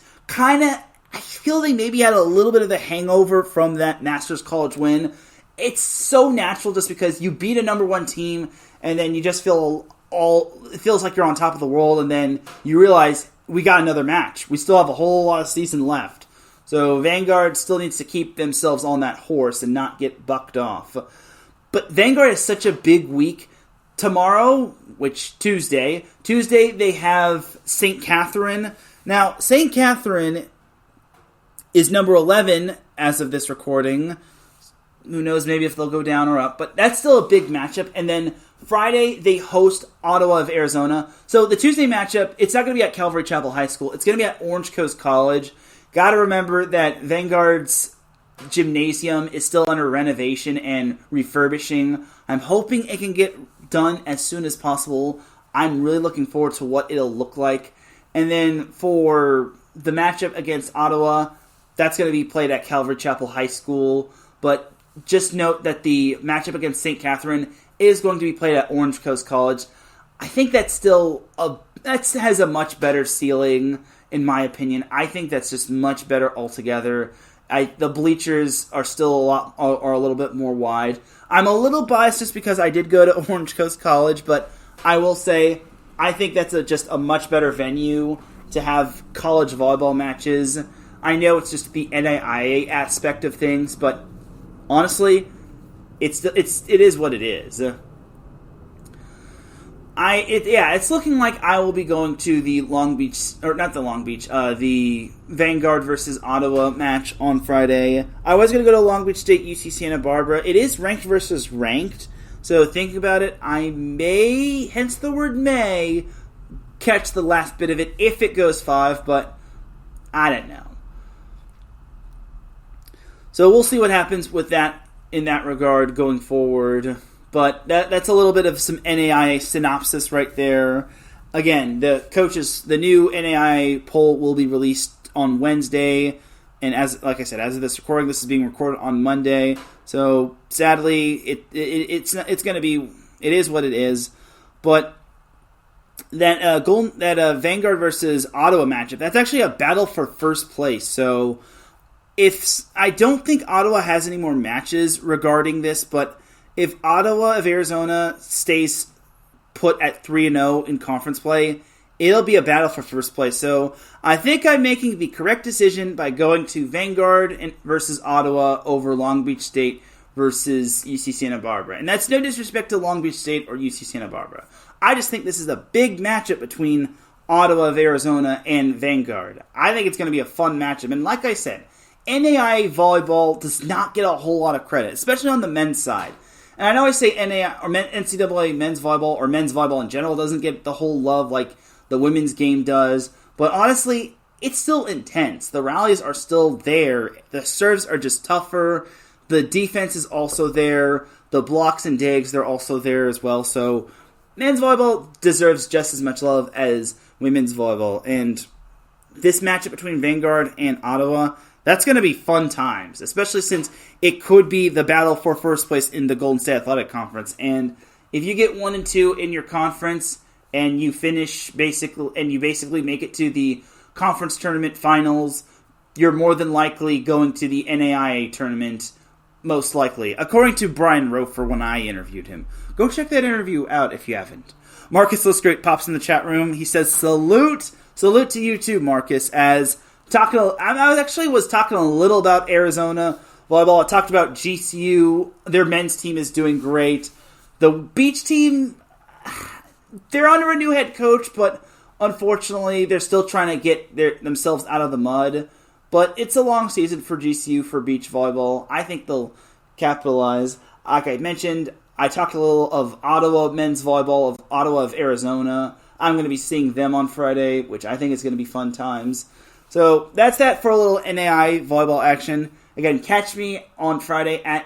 I feel they maybe had a little bit of a hangover from that Masters College win. It's so natural just because you beat a number 1 team and then you just it feels like you're on top of the world, and then you realize we got another match. We still have a whole lot of season left. So Vanguard still needs to keep themselves on that horse and not get bucked off. But Vanguard is such a big week. Tomorrow, which Tuesday they have St. Catherine. Now, St. Catherine is number 11 as of this recording. Who knows maybe if they'll go down or up, but that's still a big matchup. And then Friday, they host Ottawa of Arizona. So the Tuesday matchup, it's not going to be at Calvary Chapel High School. It's going to be at Orange Coast College. Got to remember that Vanguard's gymnasium is still under renovation and refurbishing. I'm hoping it can get done as soon as possible. I'm really looking forward to what it'll look like. And then for the matchup against Ottawa, that's going to be played at Calvary Chapel High School. But just note that the matchup against St. Catherine is going to be played at Orange Coast College. I think that's that has a much better ceiling, in my opinion. I think that's just much better altogether. The bleachers are still a little bit more wide. I'm a little biased just because I did go to Orange Coast College, but I will say I think that's just a much better venue to have college volleyball matches. I know it's just the NAIA aspect of things, but honestly, it is what it is. It's looking like I will be going to the the Vanguard versus Ottawa match on Friday. I was going to go to Long Beach State, UC Santa Barbara. It is ranked versus ranked, so think about it. I may, hence the word may, catch the last bit of it if it goes 5, but I don't know. So we'll see what happens with that in that regard going forward. But that's a little bit of some NAIA synopsis right there. Again, the new NAIA poll will be released on Wednesday, and like I said, as of this recording, this is being recorded on Monday. So sadly, it's going to be, it is what it is. But that Vanguard versus Ottawa matchup, that's actually a battle for first place. So I don't think Ottawa has any more matches regarding this, but if Ottawa of Arizona stays put at 3-0 in conference play, it'll be a battle for first place. So I think I'm making the correct decision by going to Vanguard versus Ottawa over Long Beach State versus UC Santa Barbara. And that's no disrespect to Long Beach State or UC Santa Barbara. I just think this is a big matchup between Ottawa of Arizona and Vanguard. I think it's going to be a fun matchup. And like I said, NAIA volleyball does not get a whole lot of credit, especially on the men's side. And I know I say NCAA men's volleyball or men's volleyball in general doesn't get the whole love like the women's game does, but honestly, it's still intense. The rallies are still there. The serves are just tougher. The defense is also there. The blocks and digs, they're also there as well. So men's volleyball deserves just as much love as women's volleyball. And this matchup between Vanguard and Ottawa, that's going to be fun times, especially since it could be the battle for first place in the Golden State Athletic Conference. And if you get 1 and 2 in your conference and you basically make it to the conference tournament finals, you're more than likely going to the NAIA tournament, most likely, according to Brian Rofer when I interviewed him. Go check that interview out if you haven't. Marcus Listgreat pops in the chat room. He says, salute to you too, Marcus, I was talking a little about Arizona volleyball. I talked about GCU. Their men's team is doing great. The Beach team, they're under a new head coach, but unfortunately, they're still trying to get themselves out of the mud. But it's a long season for GCU for beach volleyball. I think they'll capitalize. Like I mentioned, I talked a little of Ottawa men's volleyball, of Ottawa of Arizona. I'm going to be seeing them on Friday, which I think is going to be fun times. So that's that for a little NAIA volleyball action. Again, catch me on Friday at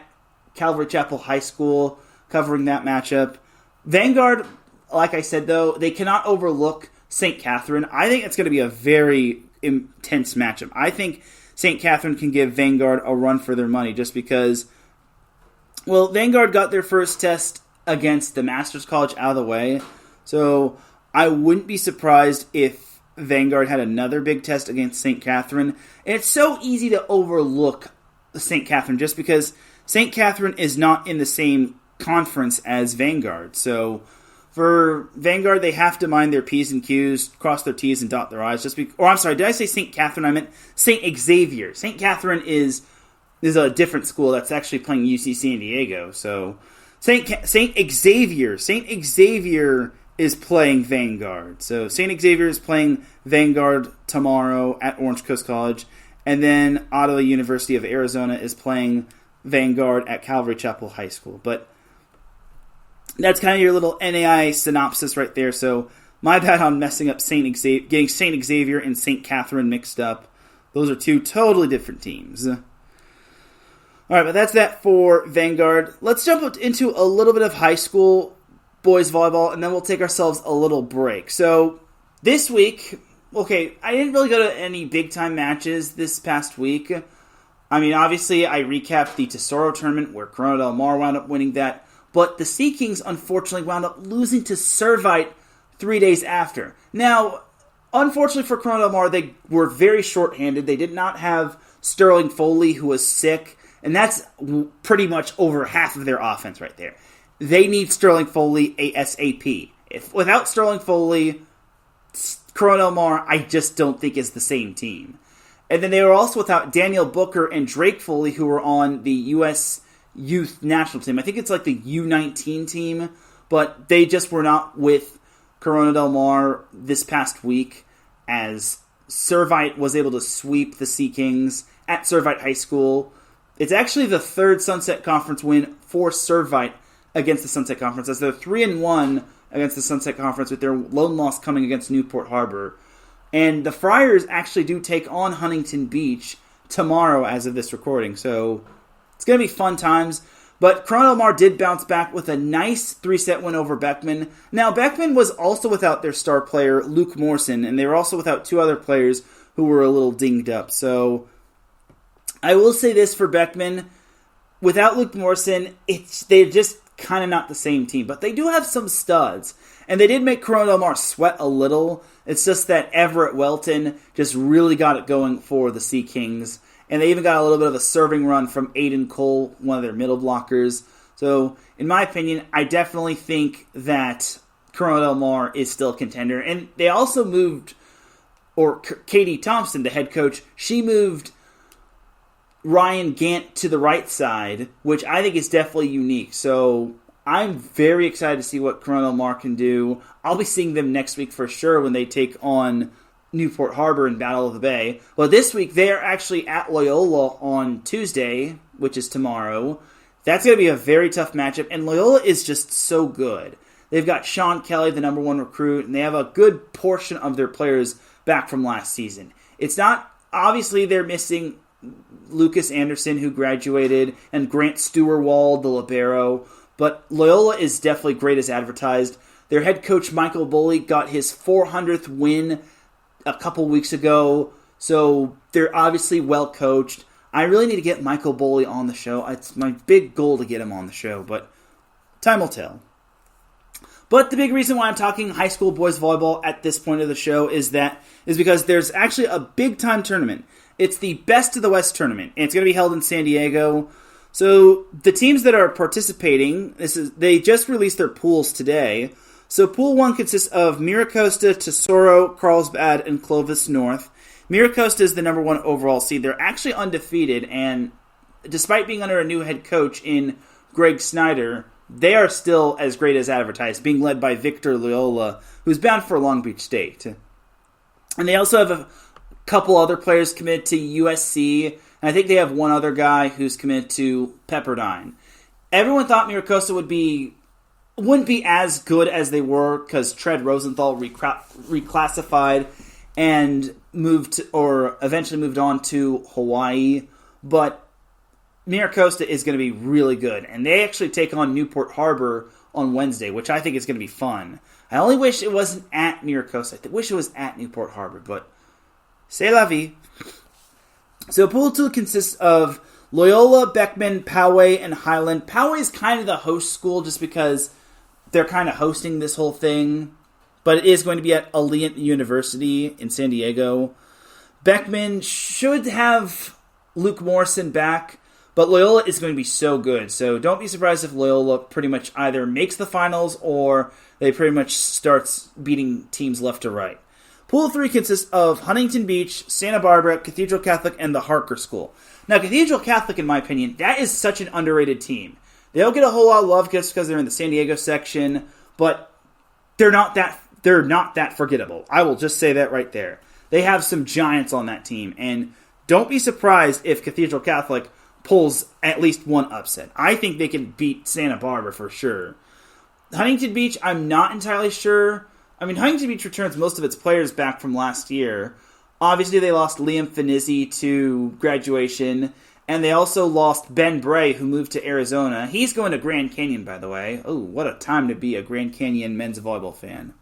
Calvary Chapel High School covering that matchup. Vanguard, like I said, though, they cannot overlook St. Catherine. I think it's going to be a very intense matchup. I think St. Catherine can give Vanguard a run for their money just because, well, Vanguard got their first test against the Masters College out of the way, so I wouldn't be surprised if Vanguard had another big test against St. Catherine. And it's so easy to overlook St. Catherine just because St. Catherine is not in the same conference as Vanguard, so for Vanguard, they have to mind their P's and Q's, cross their T's and dot their I's. I'm sorry, did I say St. Catherine? I meant St. Xavier. St. Catherine is a different school that's actually playing UC San Diego. So St. Xavier is playing Vanguard. So St. Xavier is playing Vanguard tomorrow at Orange Coast College, and then Ottawa University of Arizona is playing Vanguard at Calvary Chapel High School. But that's kind of your little NAIA synopsis right there. So my bad on messing up getting St. Xavier and St. Catherine mixed up. Those are two totally different teams. All right, but that's that for Vanguard. Let's jump into a little bit of high school boys volleyball, and then we'll take ourselves a little break. So this week, okay, I didn't really go to any big-time matches this past week. I mean, obviously, I recapped the Tesoro tournament where Corona Del Mar wound up winning that. But the Sea Kings, unfortunately, wound up losing to Servite 3 days after. Now, unfortunately for Corona Del Mar, they were very short-handed. They did not have Sterling Foley, who was sick, and that's pretty much over half of their offense right there. They need Sterling Foley ASAP. Without Sterling Foley, Corona Del Mar, I just don't think is the same team. And then they were also without Daniel Booker and Drake Foley, who were on the U.S. youth national team. I think it's like the U19 team, but they just were not with Corona Del Mar this past week as Servite was able to sweep the Sea Kings at Servite High School. It's actually the third Sunset Conference win for Servite against the Sunset Conference, as they're 3-1 against the Sunset Conference with their lone loss coming against Newport Harbor. And the Friars actually do take on Huntington Beach tomorrow as of this recording, so it's going to be fun times, but Corona Del Mar did bounce back with a nice 3-set win over Beckman. Now, Beckman was also without their star player, Luke Morrison, and they were also without two other players who were a little dinged up. So, I will say this for Beckman, without Luke Morrison, they're just kind of not the same team, but they do have some studs, and they did make Corona Del Mar sweat a little. It's just that Everett Welton just really got it going for the Sea Kings. And they even got a little bit of a serving run from Aiden Cole, one of their middle blockers. So, in my opinion, I definitely think that Corona Del Mar is still a contender. And they also moved, or Katie Thompson, the head coach, she moved Ryan Gant to the right side, which I think is definitely unique. So, I'm very excited to see what Corona Del Mar can do. I'll be seeing them next week for sure when they take on Newport Harbor in Battle of the Bay. Well, this week they are actually at Loyola on Tuesday, which is tomorrow. That's going to be a very tough matchup, and Loyola is just so good. They've got Sean Kelly, the number one recruit, and they have a good portion of their players back from last season. It's not, obviously they're missing Lucas Anderson, who graduated, and Grant Stewart-Wald, the libero, but Loyola is definitely great as advertised. Their head coach, Michael Bully, got his 400th win a couple weeks ago, so they're obviously well coached. I really need to get Michael Bully on the show. It's my big goal to get him on the show, but time will tell. But the big reason why I'm talking high school boys volleyball at this point of the show is because there's actually a big-time tournament. It's the Best of the West tournament, and it's going to be held in San Diego. So the teams that are participating, they just released their pools today. So Pool 1 consists of Miracosta, Tesoro, Carlsbad, and Clovis North. Miracosta is the number 1 overall seed. They're actually undefeated, and despite being under a new head coach in Greg Snyder, they are still as great as advertised, being led by Victor Loyola, who's bound for Long Beach State. And they also have a couple other players committed to USC, and I think they have one other guy who's committed to Pepperdine. Everyone thought Miracosta wouldn't be as good as they were because Tread Rosenthal reclassified and eventually moved on to Hawaii, but Miracosta is going to be really good, and they actually take on Newport Harbor on Wednesday, which I think is going to be fun. I only wish it wasn't at Miracosta. I wish it was at Newport Harbor, but c'est la vie. So Pool 2 consists of Loyola, Beckman, Poway, and Highland. Poway is kind of the host school just because they're kind of hosting this whole thing, but it is going to be at Alliant University in San Diego. Beckman should have Luke Morrison back, but Loyola is going to be so good, so don't be surprised if Loyola pretty much either makes the finals or they pretty much starts beating teams left to right. Pool 3 consists of Huntington Beach, Santa Barbara, Cathedral Catholic, and the Harker School. Now, Cathedral Catholic, in my opinion, that is such an underrated team. They don't get a whole lot of love just because they're in the San Diego section, but they're not that forgettable. I will just say that right there. They have some giants on that team, and don't be surprised if Cathedral Catholic pulls at least one upset. I think they can beat Santa Barbara for sure. Huntington Beach, I'm not entirely sure. I mean, Huntington Beach returns most of its players back from last year. Obviously, they lost Liam Finizzi to graduation, and they also lost Ben Bray, who moved to Arizona. He's going to Grand Canyon, by the way. Oh, what a time to be a Grand Canyon men's volleyball fan.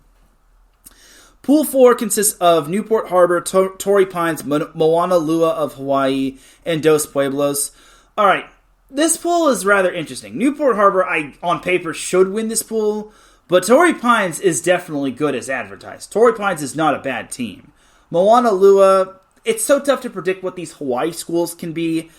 Pool 4 consists of Newport Harbor, Torrey Pines, Moana Lua of Hawaii, and Dos Pueblos. All right, this pool is rather interesting. Newport Harbor, on paper, should win this pool, but Torrey Pines is definitely good as advertised. Torrey Pines is not a bad team. Moana Lua, it's so tough to predict what these Hawaii schools can be.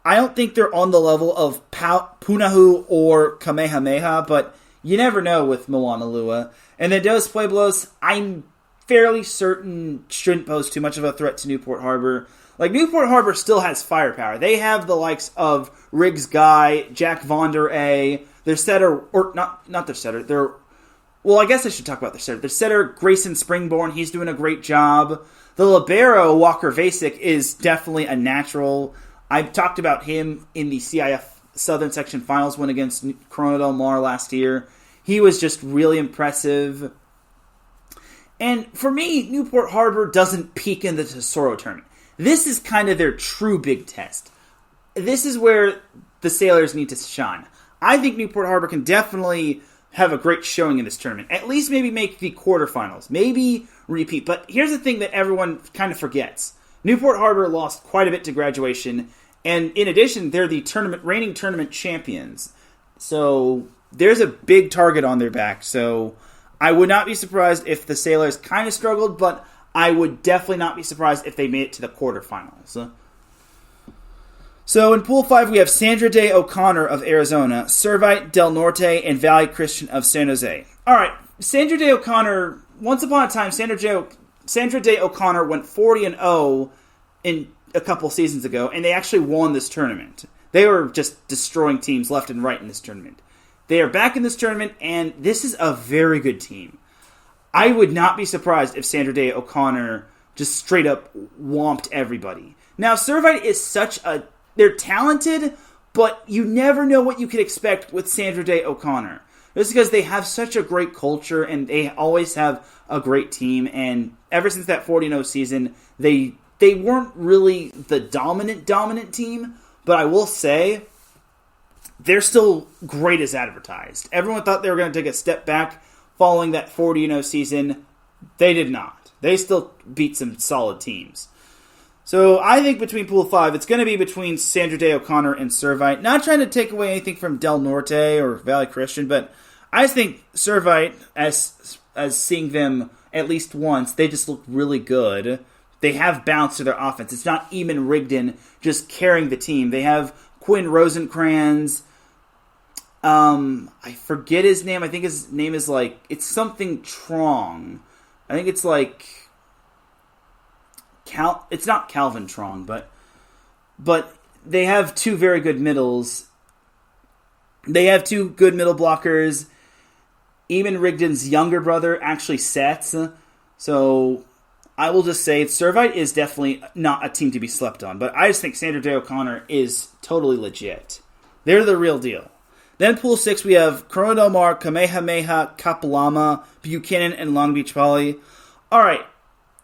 I don't think they're on the level of Punahu or Kamehameha, but you never know with Moana Lua. And then Dos Pueblos, I'm fairly certain shouldn't pose too much of a threat to Newport Harbor. Like, Newport Harbor still has firepower. They have the likes of Riggs Guy, Jack Vonder A, their setter, or not their setter, well, I guess I should talk about their setter. Their setter, Grayson Springborn, he's doing a great job. The libero, Walker Vasic, is definitely a natural. I talked about him in the CIF Southern Section Finals win against Corona Del Mar last year. He was just really impressive. And for me, Newport Harbor doesn't peak in the Tesoro tournament. This is kind of their true big test. This is where the Sailors need to shine. I think Newport Harbor can definitely have a great showing in this tournament. At least maybe make the quarterfinals. Maybe repeat. But here's the thing that everyone kind of forgets. Newport Harbor lost quite a bit to graduation. And in addition, they're the reigning tournament champions. So there's a big target on their back. So I would not be surprised if the Sailors kind of struggled, but I would definitely not be surprised if they made it to the quarterfinals. So in Pool 5, we have Sandra Day O'Connor of Arizona, Servite, Del Norte, and Valley Christian of San Jose. All right, Sandra Day O'Connor, once upon a time, Sandra Day O'Connor went 40-0 in a couple seasons ago, and they actually won this tournament. They were just destroying teams left and right in this tournament. They are back in this tournament, and this is a very good team. I would not be surprised if Sandra Day O'Connor just straight up whomped everybody. Now, Servite is they're talented, but you never know what you could expect with Sandra Day O'Connor. Just because they have such a great culture, and they always have a great team, and ever since that 40-0 season, they weren't really the dominant team, but I will say, they're still great as advertised. Everyone thought they were going to take a step back following that 40-0 season. They did not. They still beat some solid teams. So I think between Pool 5, it's going to be between Sandra Day O'Connor and Servite. Not trying to take away anything from Del Norte or Valley Christian, but I just think Servite, as seeing them at least once, they just look really good. They have bounce to their offense. It's not Eamon Rigdon just carrying the team. They have Quinn Rosenkrantz. I forget his name. I think his name is it's something Trong. I think it's it's not Calvin Trong, but they have two very good middles. They have two good middle blockers. Eamon Rigdon's younger brother actually sets. So I will just say Servite is definitely not a team to be slept on. But I just think Sandra Day O'Connor is totally legit. They're the real deal. Then Pool 6, we have Corona Del Mar, Kamehameha, Kapalama, Buchanan, and Long Beach Poly. All right.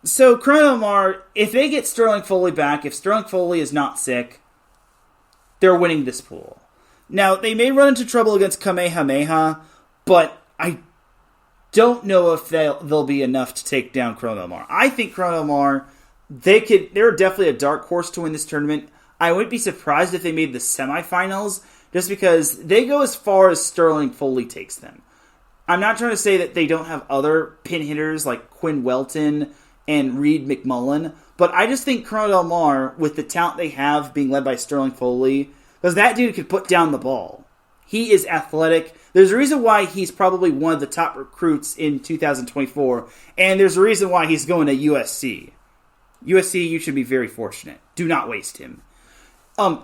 So Corona Del Mar, if they get Sterling Foley back, if Sterling Foley is not sick, they're winning this pool. Now, they may run into trouble against Kamehameha, but I don't know if they'll be enough to take down Corona Del Mar. I think Corona Del Mar, they're definitely a dark horse to win this tournament. I wouldn't be surprised if they made the semifinals, just because they go as far as Sterling Foley takes them. I'm not trying to say that they don't have other pin hitters like Quinn Welton and Reed McMullen, but I just think Corona Del Mar, with the talent they have being led by Sterling Foley, because that dude could put down the ball. He is athletic. There's a reason why he's probably one of the top recruits in 2024, and there's a reason why he's going to USC. USC, you should be very fortunate. Do not waste him.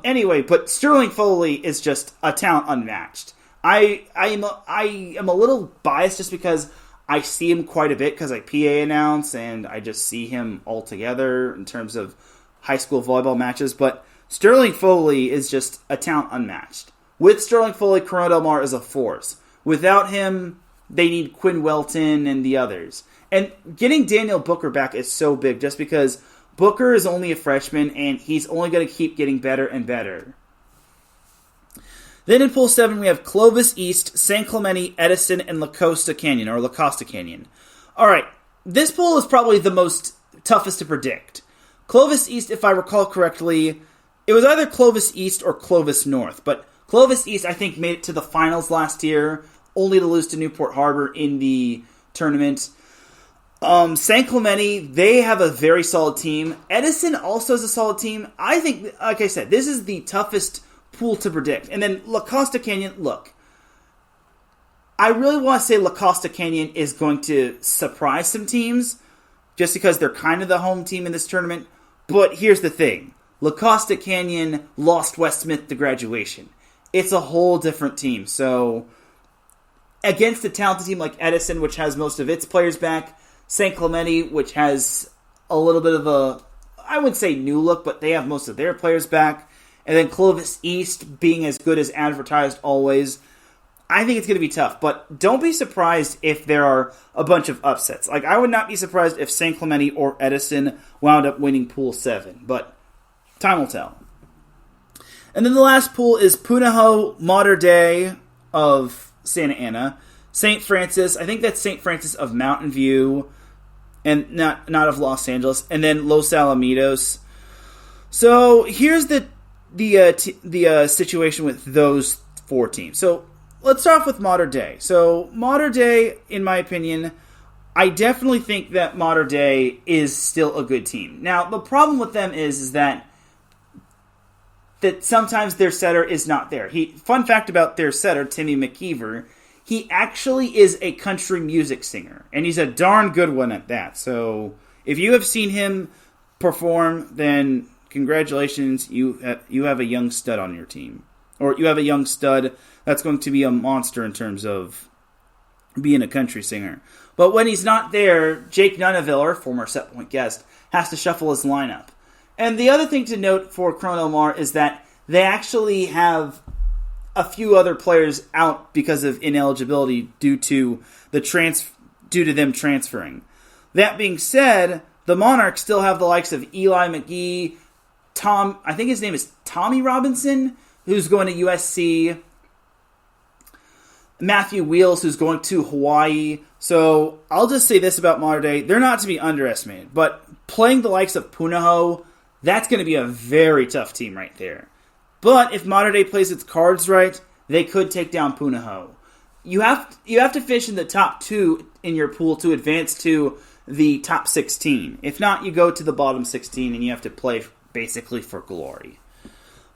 Anyway, but Sterling Foley is just a talent unmatched. I am a little biased just because I see him quite a bit because I PA announce and I just see him all together in terms of high school volleyball matches. But Sterling Foley is just a talent unmatched. With Sterling Foley, Corona Del Mar is a force. Without him, they need Quinn Welton and the others. And getting Daniel Booker back is so big just because Booker is only a freshman, and he's only going to keep getting better and better. Then in Pool 7, we have Clovis East, San Clemente, Edison, and La Costa Canyon. All right, this pool is probably the most toughest to predict. Clovis East, if I recall correctly, it was either Clovis East or Clovis North, but Clovis East, I think, made it to the finals last year, only to lose to Newport Harbor in the tournament. San Clemente, they have a very solid team. Edison also has a solid team. I think, like I said, this is the toughest pool to predict. And then La Costa Canyon, look, I really want to say La Costa Canyon is going to surprise some teams just because they're kind of the home team in this tournament. But here's the thing. La Costa Canyon lost Wes Smith to graduation. It's a whole different team. So, against a talented team like Edison, which has most of its players back, San Clemente, which has a little bit of a, I wouldn't say new look, but they have most of their players back. And then Clovis East being as good as advertised always. I think it's going to be tough. But don't be surprised if there are a bunch of upsets. Like, I would not be surprised if San Clemente or Edison wound up winning Pool 7. But time will tell. And then the last pool is Punahou Mater Dei of Santa Ana. St. Francis, I think that's St. Francis of Mountain View, and not of Los Angeles, and then Los Alamitos. So here's the situation with those four teams. So let's start off with Mater Dei. So Mater Dei, in my opinion, I definitely think that Mater Dei is still a good team. Now the problem with them is that sometimes their setter is not there. Fun fact about their setter, Timmy McKeever. He actually is a country music singer, and he's a darn good one at that. So if you have seen him perform, then congratulations, you have a young stud on your team. Or you have a young stud that's going to be a monster in terms of being a country singer. But when he's not there, Jake Nunaville, our former set point guest, has to shuffle his lineup. And the other thing to note for Corona Del Mar is that they actually have a few other players out because of ineligibility due to them transferring. That being said, the Monarchs still have the likes of Eli McGee, I think his name is Tommy Robinson, who's going to USC, Matthew Wheels, who's going to Hawaii. So I'll just say this about Mater Dei. They're not to be underestimated, but playing the likes of Punahou, that's going to be a very tough team right there. But if Mater Dei plays its cards right, they could take down Punahou. you have to finish in the top 2 in your pool to advance to the top 16. If not, you go to the bottom 16 and you have to play basically for glory.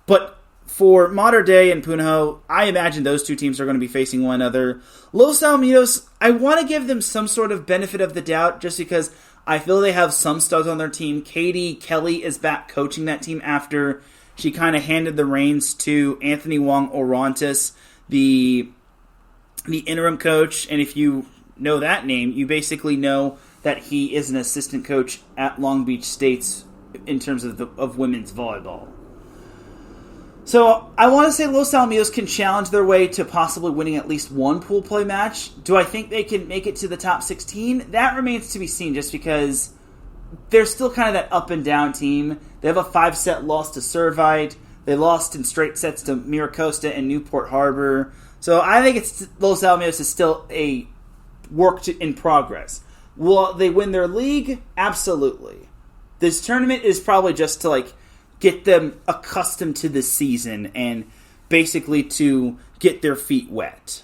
But for Mater Dei and Punahou, I imagine those two teams are going to be facing one another. Los Alamitos, I want to give them some sort of benefit of the doubt just because I feel they have some studs on their team. Katie Kelly is back coaching that team after she kind of handed the reins to Anthony Wong Orontis, the interim coach. And if you know that name, you basically know that he is an assistant coach at Long Beach State's in terms of women's volleyball. So I want to say Los Alamitos can challenge their way to possibly winning at least one pool play match. Do I think they can make it to the top 16? That remains to be seen just because they're still kind of that up and down team. They have a 5-set loss to Servite. They lost in straight sets to Miracosta and Newport Harbor. So I think Los Alamitos is still a work in progress. Will they win their league? Absolutely. This tournament is probably just to get them accustomed to the season and basically to get their feet wet.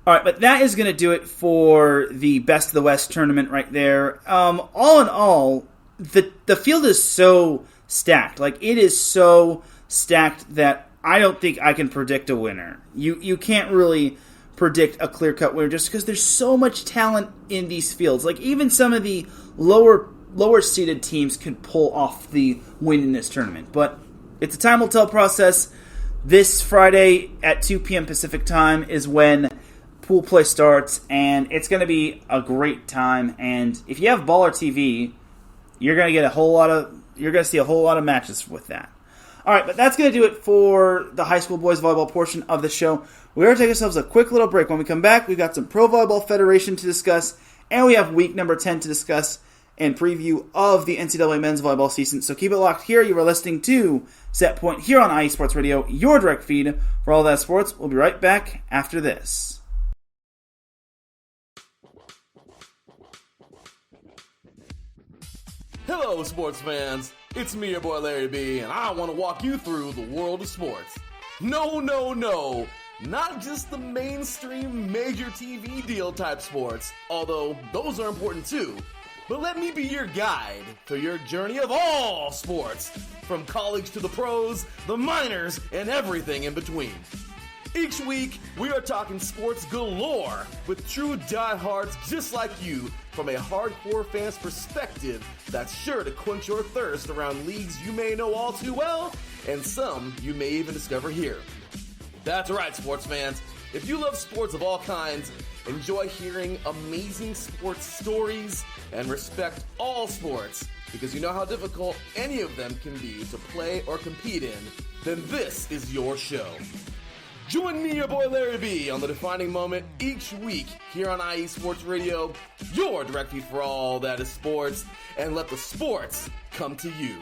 All right, but that is going to do it for the Best of the West tournament right there. All in all, the field is so stacked. It is so stacked that I don't think I can predict a winner. You can't really predict a clear-cut winner just because there's so much talent in these fields. Even some of the lower-seeded teams can pull off the win in this tournament. But it's a time-will-tell process. This Friday at 2 p.m. Pacific time is when pool play starts, and it's going to be a great time. And if you have Baller TV, you're going to get see a whole lot of matches with that. All right, but that's going to do it for the high school boys volleyball portion of the show. We're going to take ourselves a quick little break. When we come back, we've got some Pro Volleyball Federation to discuss, and we have week number 10 to discuss and preview of the NCAA men's volleyball season. So keep it locked here. You are listening to Set Point here on IE Sports Radio, your direct feed for all that sports. We'll be right back after this. Hello, sports fans. It's me, your boy Larry B, and I want to walk you through the world of sports. No, not just the mainstream major TV deal type sports, although those are important too. But let me be your guide through your journey of all sports, from college to the pros, the minors, and everything in between. Each week, we are talking sports galore with true diehards just like you from a hardcore fan's perspective that's sure to quench your thirst around leagues you may know all too well and some you may even discover here. That's right, sports fans. If you love sports of all kinds, enjoy hearing amazing sports stories, and respect all sports because you know how difficult any of them can be to play or compete in, then this is your show. Join me, your boy Larry B, on the defining moment each week here on IE Sports Radio, your direct feed for all that is sports, and let the sports come to you.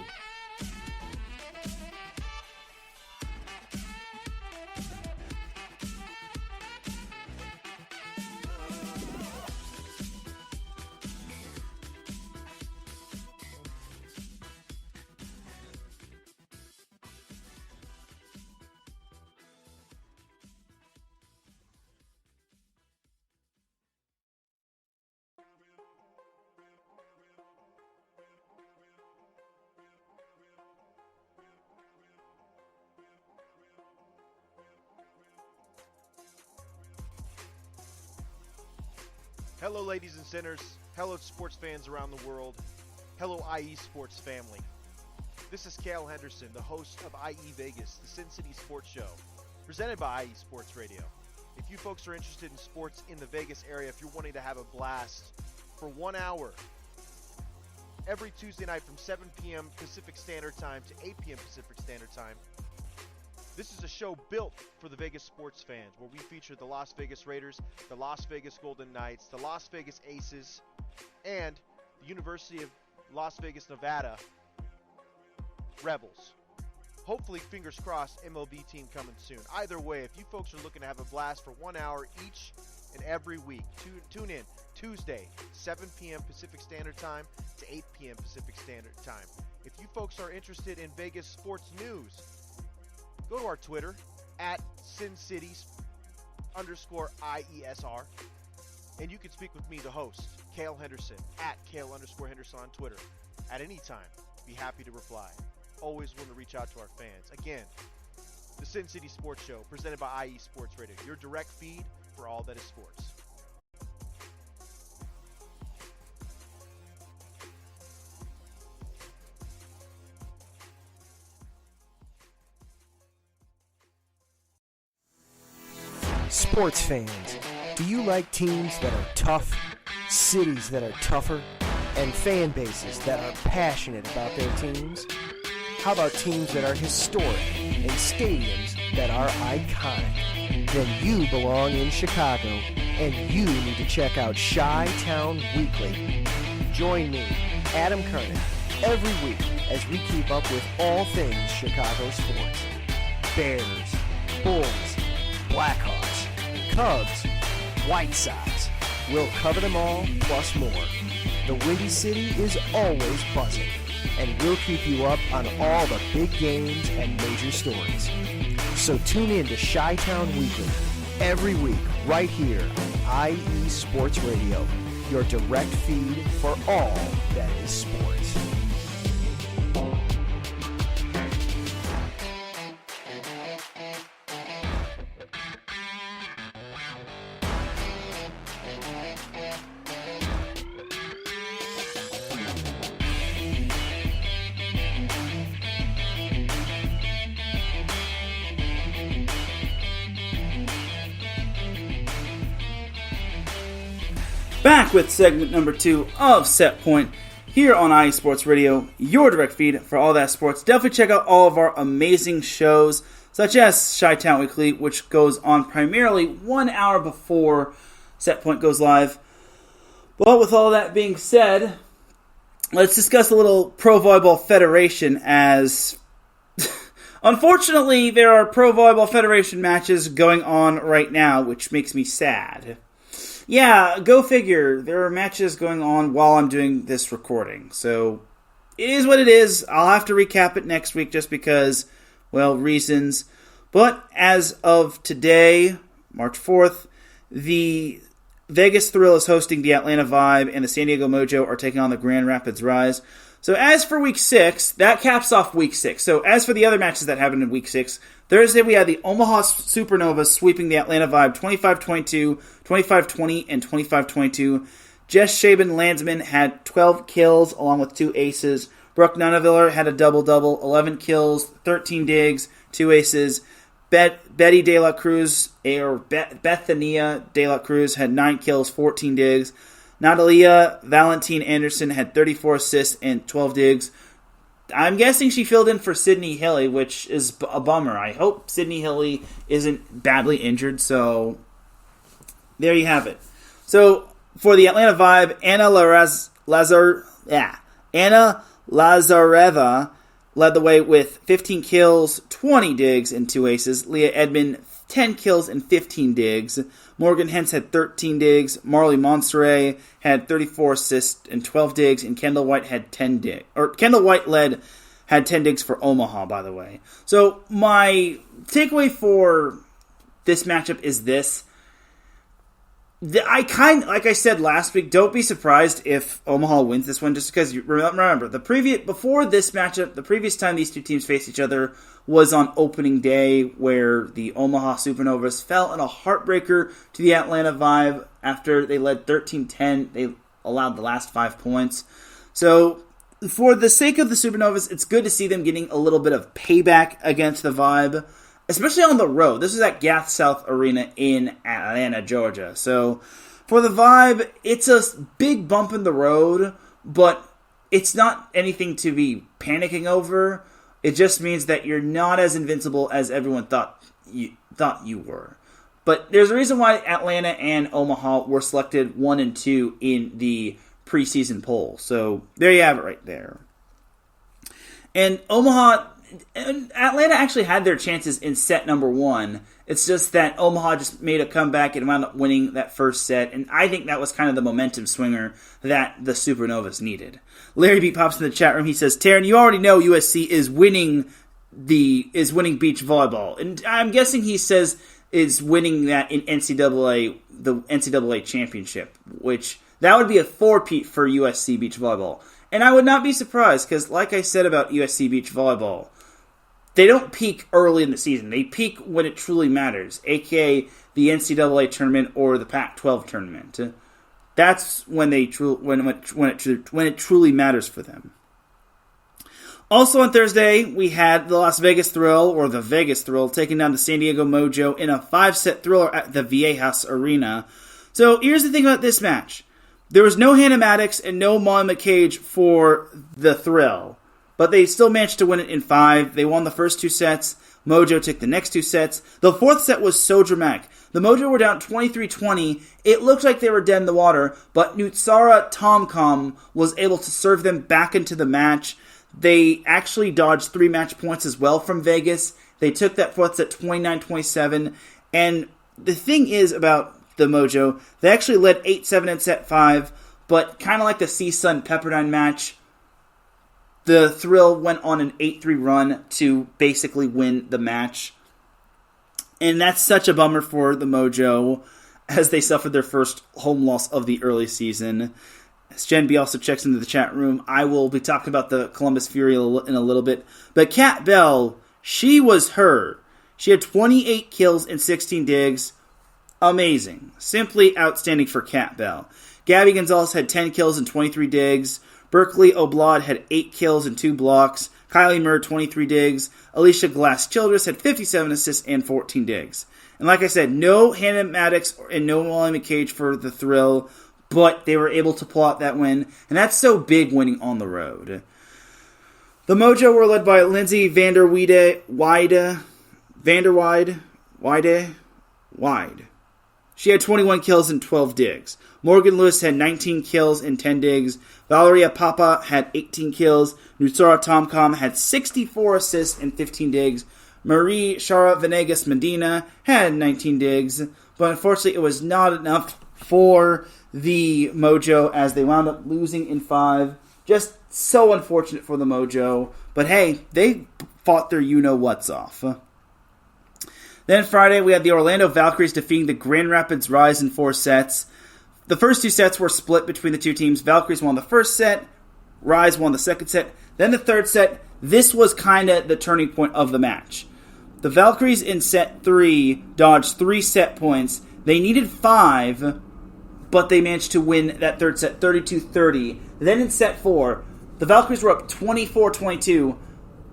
Hello, ladies and sinners. Hello, sports fans around the world. Hello, IE Sports family. This is Cale Henderson, the host of IE Vegas, the Sin City Sports Show, presented by IE Sports Radio. If you folks are interested in sports in the Vegas area, if you're wanting to have a blast for 1 hour, every Tuesday night from 7 p.m. Pacific Standard Time to 8 p.m. Pacific Standard Time, this is a show built for the Vegas sports fans, where we feature the Las Vegas Raiders, the Las Vegas Golden Knights, the Las Vegas Aces, and the University of Las Vegas, Nevada Rebels. Hopefully, fingers crossed, MLB team coming soon. Either way, if you folks are looking to have a blast for 1 hour each and every week, tune in Tuesday, 7 p.m. Pacific Standard Time to 8 p.m. Pacific Standard Time. If you folks are interested in Vegas sports news, go to our Twitter, at Sin Cities @Kale_IESR. And you can speak with me, the host, Cale Henderson, @Cale_Henderson on Twitter. At any time, be happy to reply. Always willing to reach out to our fans. Again, the Sin City Sports Show, presented by IE Sports Radio, your direct feed for all that is sports. Sports fans, do you like teams that are tough, cities that are tougher, and fan bases that are passionate about their teams? How about teams that are historic and stadiums that are iconic? Then you belong in Chicago, and you need to check out Chi-Town Weekly. Join me, Adam Kernan, every week as we keep up with all things Chicago sports. Bears, Bulls, Blackhawks, Cubs, White Sox. We'll cover them all, plus more. The Windy City is always buzzing, and we'll keep you up on all the big games and major stories. So tune in to Chi-Town Weekly every week right here on IE Sports Radio, your direct feed for all that is sports. Back with segment number 2 of Set Point here on IE Sports Radio, your direct feed for all that sports. Definitely check out all of our amazing shows, such as Chi-Town Weekly, which goes on primarily 1 hour before Set Point goes live. But with all that being said, let's discuss a little Pro Volleyball Federation, as unfortunately there are Pro Volleyball Federation matches going on right now, which makes me sad. Yeah, go figure. There are matches going on while I'm doing this recording. So, it is what it is. I'll have to recap it next week just because, well, reasons. But as of today, March 4th, the Vegas Thrill is hosting the Atlanta Vibe, and the San Diego Mojo are taking on the Grand Rapids Rise. So as for Week 6, that caps off Week 6. So as for the other matches that happened in Week 6, Thursday we had the Omaha Supernovas sweeping the Atlanta Vibe 25-22, 25-20, and 25-22. Jess Shaban-Landsman had 12 kills along with 2 aces. Brooke Nunaviller had a double-double, 11 kills, 13 digs, 2 aces. Betty De La Cruz, or Bethania De La Cruz, had 9 kills, 14 digs. Natalia Valentine Anderson had 34 assists and 12 digs. I'm guessing she filled in for Sydney Hilly, which is a bummer. I hope Sydney Hilly isn't badly injured, so there you have it. So, for the Atlanta Vibe, Anna Lazareva led the way with 15 kills, 20 digs, and 2 aces. Leah Edmond, 10 kills and 15 digs. Morgan Hentz had 13 digs. Marley Monserrat had 34 assists and 12 digs, and Kendall White had 10 digs. Or Kendall White had 10 digs for Omaha, by the way. So my takeaway for this matchup is this. Like I said last week, don't be surprised if Omaha wins this one, just because you remember the previous time these two teams faced each other was on opening day, where the Omaha Supernovas fell in a heartbreaker to the Atlanta Vibe after they led 13-10. They allowed the last 5 points. So, for the sake of the Supernovas, it's good to see them getting a little bit of payback against the Vibe, especially on the road. This is at Gath South Arena in Atlanta, Georgia. So, for the Vibe, it's a big bump in the road, but it's not anything to be panicking over. It just means that you're not as invincible as everyone thought you were. But there's a reason why Atlanta and Omaha were selected 1 and 2 in the preseason poll. So there you have it right there. And Atlanta actually had their chances in set number 1. It's just that Omaha just made a comeback and wound up winning that first set, and I think that was kind of the momentum swinger that the Supernovas needed. Larry B pops in the chat room. He says, "Teran, you already know USC is winning beach volleyball," and I'm guessing he says is winning that in the NCAA championship, which that would be a four-peat for USC Beach Volleyball. And I would not be surprised, because like I said about USC Beach Volleyball, they don't peak early in the season. They peak when it truly matters, aka the NCAA tournament or the Pac-12 tournament. That's when it truly matters for them. Also on Thursday, we had the Las Vegas Thrill, or the Vegas Thrill, taking down the San Diego Mojo in a 5-set thriller at the Viejas Arena. So here's the thing about this match. There was no Hannah Maddox and no Molly McCage for the Thrill, but they still managed to win it in 5. They won the first 2 sets. Mojo took the next 2 sets. The 4th set was so dramatic. The Mojo were down 23-20. It looked like they were dead in the water, but Nutsara Tomcom was able to serve them back into the match. They actually dodged 3 match points as well from Vegas. They took that 4th set 29-27. And the thing is about the Mojo, they actually led 8-7 in set 5, but kind of like the C-Sun Pepperdine match, the Thrill went on an 8-3 run to basically win the match. And that's such a bummer for the Mojo, as they suffered their first home loss of the early season. As Jen B also checks into the chat room, I will be talking about the Columbus Fury in a little bit. But Kat Bell, she was her. She had 28 kills and 16 digs. Amazing. Simply outstanding for Kat Bell. Gabby Gonzalez had 10 kills and 23 digs. Berkeley Oblad had 8 kills and 2 blocks. Kylie Murr, 23 digs. Alicia Glass-Childress had 57 assists and 14 digs. And like I said, no Hannah Maddox and no Molly McCage for the Thrill, but they were able to pull out that win, and that's so big winning on the road. The Mojo were led by Lindsay Wide. She had 21 kills and 12 digs. Morgan Lewis had 19 kills and 10 digs. Valeria Papa had 18 kills. Nutsara Tomcom had 64 assists and 15 digs. Marie Shara Venegas Medina had 19 digs. But unfortunately, it was not enough for the Mojo as they wound up losing in 5. Just so unfortunate for the Mojo. But hey, they fought their you-know-whats off. Then Friday, we had the Orlando Valkyries defeating the Grand Rapids Rise in 4 sets. The first 2 sets were split between the two teams. Valkyries won the first set. Rise won the second set. Then the third set. This was kind of the turning point of the match. The Valkyries in set 3 dodged 3 set points. They needed 5, but they managed to win that third set 32-30. Then in set 4, the Valkyries were up 24-22.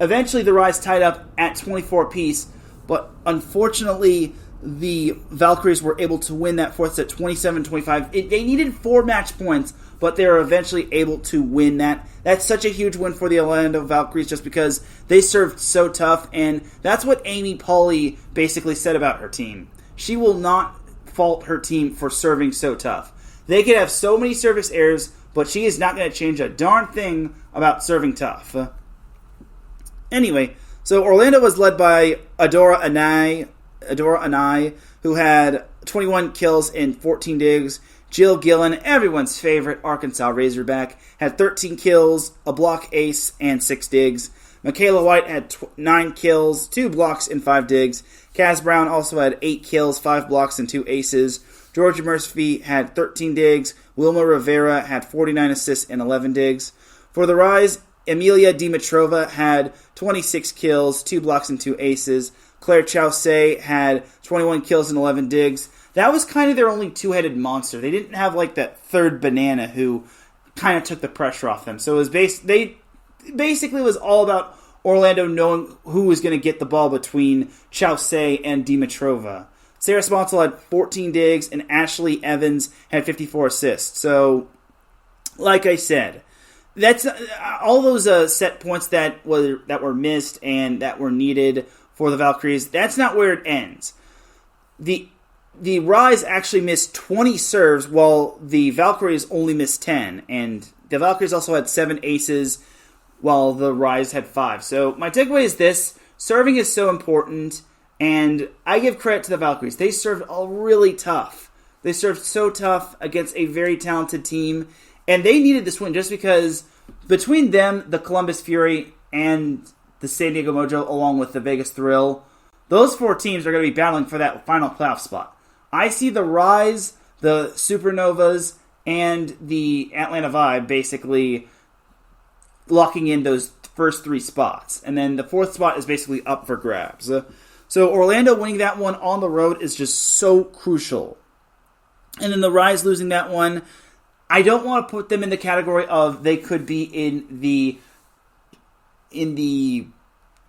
Eventually, the Rise tied up at 24 apiece. But unfortunately, the Valkyries were able to win that 4th set 27-25. They needed 4 match points, but they were eventually able to win that. That's such a huge win for the Orlando Valkyries just because they served so tough, and that's what Amy Pauley basically said about her team. She will not fault her team for serving so tough. They could have so many service errors, but she is not going to change a darn thing about serving tough. Anyway, so Orlando was led by Adora Anai, who had 21 kills and 14 digs. Jill Gillen, everyone's favorite Arkansas Razorback, had 13 kills, a block ace, and 6 digs. Michaela White had 9 kills, 2 blocks, and 5 digs. Kaz Brown also had 8 kills, 5 blocks, and 2 aces. Georgia Murphy had 13 digs. Wilma Rivera had 49 assists and 11 digs. For the Rise, Emilia Dimitrova had 26 kills, 2 blocks, and 2 aces. Claire Chaussee had 21 kills and 11 digs. That was kind of their only two-headed monster. They didn't have like that third banana who kind of took the pressure off them. So it was basically was all about Orlando knowing who was going to get the ball between Chaussee and Dimitrova. Sarah Sponsel had 14 digs, and Ashley Evans had 54 assists. So, like I said, that's all those set points that were missed and that were needed for the Valkyries. That's not where it ends. The Rise actually missed 20 serves, while the Valkyries only missed 10. And the Valkyries also had 7 aces, while the Rise had 5. So my takeaway is this. Serving is so important, and I give credit to the Valkyries. They served all really tough. They served so tough against a very talented team, and they needed this win just because between them, the Columbus Fury, and the San Diego Mojo, along with the Vegas Thrill, those 4 teams are going to be battling for that final playoff spot. I see the Rise, the Supernovas, and the Atlanta Vibe basically locking in those first 3 spots. And then the 4th spot is basically up for grabs. So Orlando winning that one on the road is just so crucial. And then the Rise losing that one, I don't want to put them in the category of they could be in the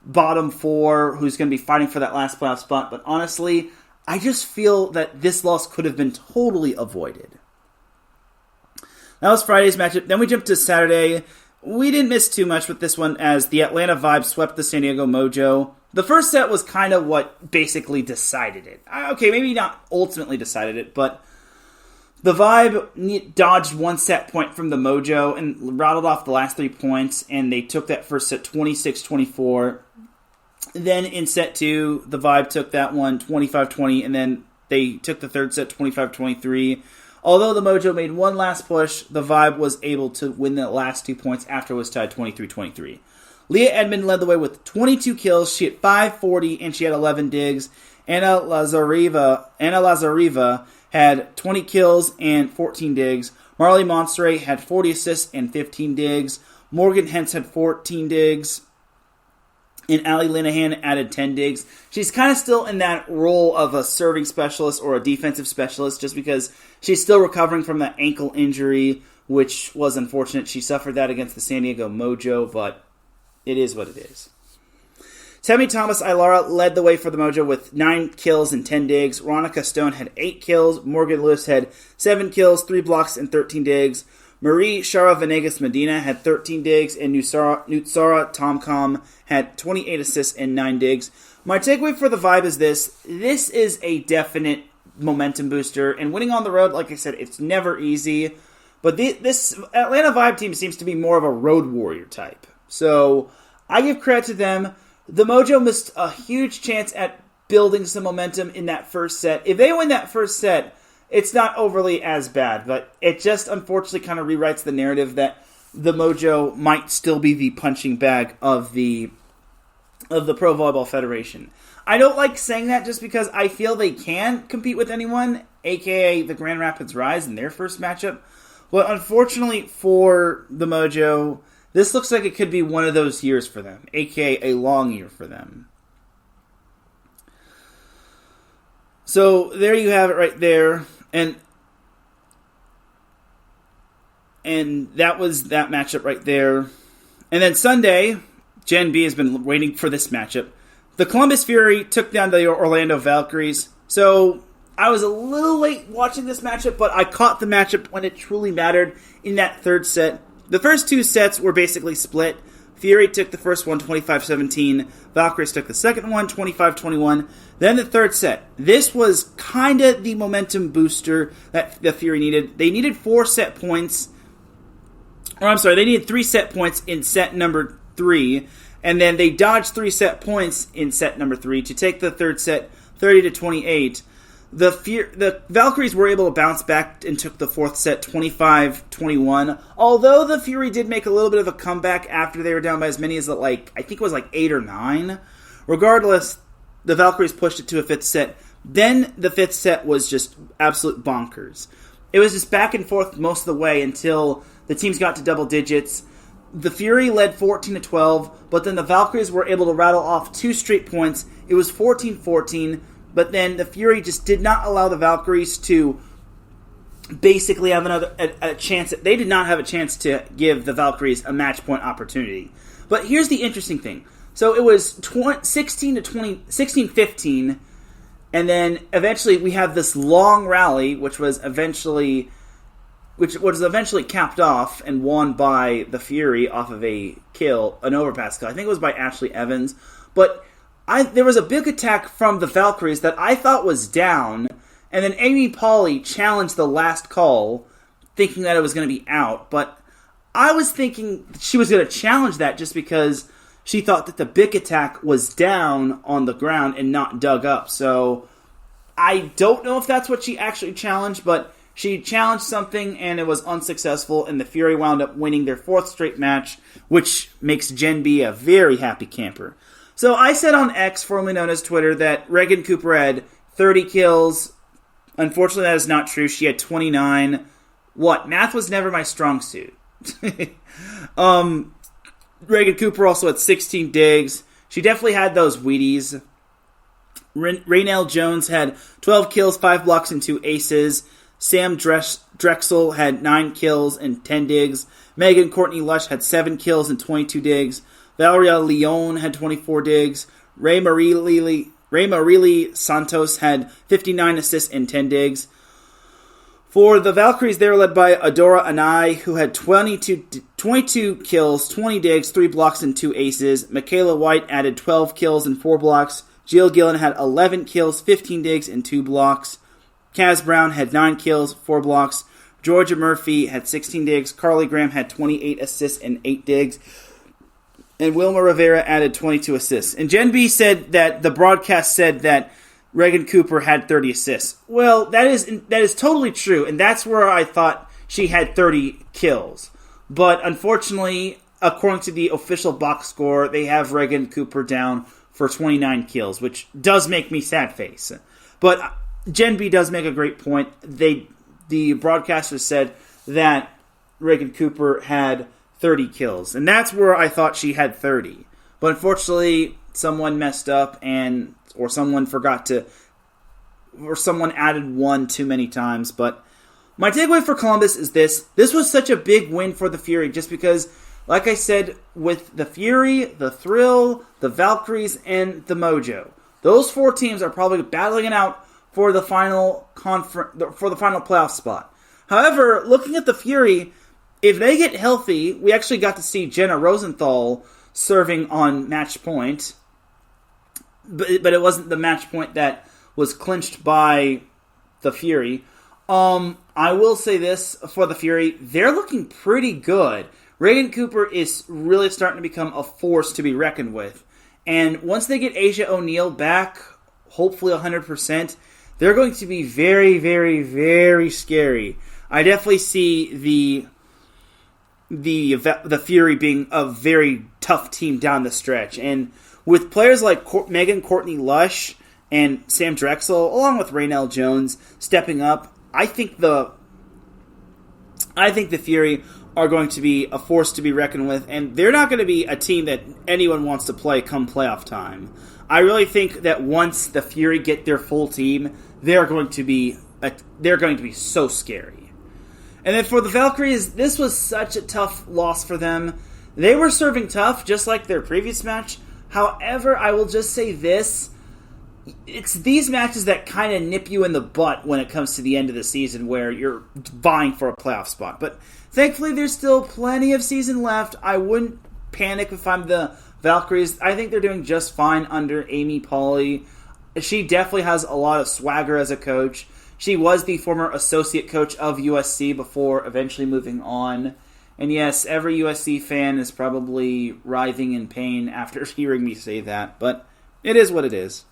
bottom 4 who's going to be fighting for that last playoff spot. But honestly, I just feel that this loss could have been totally avoided. That was Friday's matchup. Then we jumped to Saturday. We didn't miss too much with this one as the Atlanta Vibe swept the San Diego Mojo. The first set was kind of what basically decided it. Okay, maybe not ultimately decided it, but the Vibe dodged 1 set point from the Mojo and rattled off the last 3 points, and they took that first set 26-24. Then in set 2, the Vibe took that one 25-20, and then they took the third set 25-23. Although the Mojo made one last push, the Vibe was able to win the last 2 points after it was tied 23-23. Leah Edmond led the way with 22 kills. She had 540 and she had 11 digs. Anna Lazareva had 20 kills and 14 digs. Marley Monserrat had 40 assists and 15 digs. Morgan Hentz had 14 digs. And Allie Linehan added 10 digs. She's kind of still in that role of a serving specialist or a defensive specialist just because she's still recovering from that ankle injury, which was unfortunate. She suffered that against the San Diego Mojo, but it is what it is. Tammy Thomas Ilara led the way for the Mojo with 9 kills and 10 digs. Ronica Stone had 8 kills. Morgan Lewis had 7 kills, 3 blocks, and 13 digs. Marie Shara Venegas Medina had 13 digs, and Nutsara Tomcom had 28 assists and 9 digs. My takeaway for the Vibe is this. This is a definite momentum booster, and winning on the road, like I said, it's never easy. But this Atlanta Vibe team seems to be more of a road warrior type. So I give credit to them. The Mojo missed a huge chance at building some momentum in that first set. If they win that first set, it's not overly as bad, but it just unfortunately kind of rewrites the narrative that the Mojo might still be the punching bag of the Pro Volleyball Federation. I don't like saying that just because I feel they can compete with anyone, aka the Grand Rapids Rise in their first matchup. But unfortunately for the Mojo, this looks like it could be one of those years for them, aka a long year for them. So there you have it right there. And that was that matchup right there. And then Sunday, Gen B has been waiting for this matchup. The Columbus Fury took down the Orlando Valkyries. So I was a little late watching this matchup, but I caught the matchup when it truly mattered in that third set. The first 2 sets were basically split. Fury took the first one 25-17. Valkyries took the second one 25-21. Then the third set. This was kind of the momentum booster that the Fury needed. They needed 4 set points. They needed 3 set points in set number 3. And then they dodged 3 set points in set number 3 to take the third set 30-28. The Valkyries were able to bounce back and took the fourth set 25-21. Although the Fury did make a little bit of a comeback after they were down by as many as I think it was 8 or 9. Regardless, the Valkyries pushed it to a 5th set. Then the 5th set was just absolute bonkers. It was just back and forth most of the way until the teams got to double digits. The Fury led 14-12, but then the Valkyries were able to rattle off 2 straight points. It was 14-14. But then the Fury just did not allow the Valkyries to basically have a chance. They did not have a chance to give the Valkyries a match point opportunity. But here's the interesting thing. So it was 16-15, and then eventually we have this long rally, which was eventually capped off and won by the Fury off of an overpass kill. I think it was by Ashley Evans. But there was a big attack from the Valkyries that I thought was down, and then Amy Pauley challenged the last call, thinking that it was going to be out. But I was thinking she was going to challenge that just because she thought that the big attack was down on the ground and not dug up. So I don't know if that's what she actually challenged, but she challenged something and it was unsuccessful, and the Fury wound up winning their 4th straight match, which makes Gen B a very happy camper. So I said on X, formerly known as Twitter, that Reagan Cooper had 30 kills. Unfortunately, that is not true. She had 29. What? Math was never my strong suit. Reagan Cooper also had 16 digs. She definitely had those Wheaties. Raynell Jones had 12 kills, 5 blocks, and 2 aces. Sam Drexel had 9 kills and 10 digs. Megan Courtney Lush had 7 kills and 22 digs. Valeria Leon had 24 digs. Ray Marie Santos had 59 assists and 10 digs. For the Valkyries, they were led by Adora Anai, who had 22 kills, 20 digs, 3 blocks, and 2 aces. Michaela White added 12 kills and 4 blocks. Jill Gillen had 11 kills, 15 digs, and 2 blocks. Kaz Brown had 9 kills, 4 blocks. Georgia Murphy had 16 digs. Carly Graham had 28 assists and 8 digs. And Wilma Rivera added 22 assists. And Jen B said that the broadcast said that Reagan Cooper had 30 assists. Well, that is totally true, and that's where I thought she had 30 kills. But unfortunately, according to the official box score, they have Reagan Cooper down for 29 kills, which does make me sad face. But Jen B does make a great point. The broadcaster said that Reagan Cooper had 30 kills, and that's where I thought she had 30. But unfortunately, someone messed up, or someone added 1 too many times. But my takeaway for Columbus is this. This was such a big win for the Fury, just because, like I said, with the Fury, the Thrill, the Valkyries, and the Mojo, those 4 teams are probably battling it out for the final playoff spot. However, looking at the Fury, if they get healthy, we actually got to see Jenna Rosenthal serving on match point, but it wasn't the match point that was clinched by the Fury. I will say this for the Fury, they're looking pretty good. Reagan Cooper is really starting to become a force to be reckoned with. And once they get Asia O'Neal back, hopefully 100%, they're going to be very, very, very scary. I definitely see the Fury being a very tough team down the stretch. And with players like Megan Courtney Lush and Sam Drexel, along with Raynell Jones stepping up, I think the Fury are going to be a force to be reckoned with, and they're not going to be a team that anyone wants to play come playoff time. I really think that once the Fury get their full team, they're going to be so scary. And then for the Valkyries, this was such a tough loss for them. They were serving tough, just like their previous match. However, I will just say this. It's these matches that kind of nip you in the butt when it comes to the end of the season where you're vying for a playoff spot. But thankfully, there's still plenty of season left. I wouldn't panic if I'm the Valkyries. I think they're doing just fine under Amy Pauley. She definitely has a lot of swagger as a coach. She was the former associate coach of USC before eventually moving on. And yes, every USC fan is probably writhing in pain after hearing me say that, but it is what it is.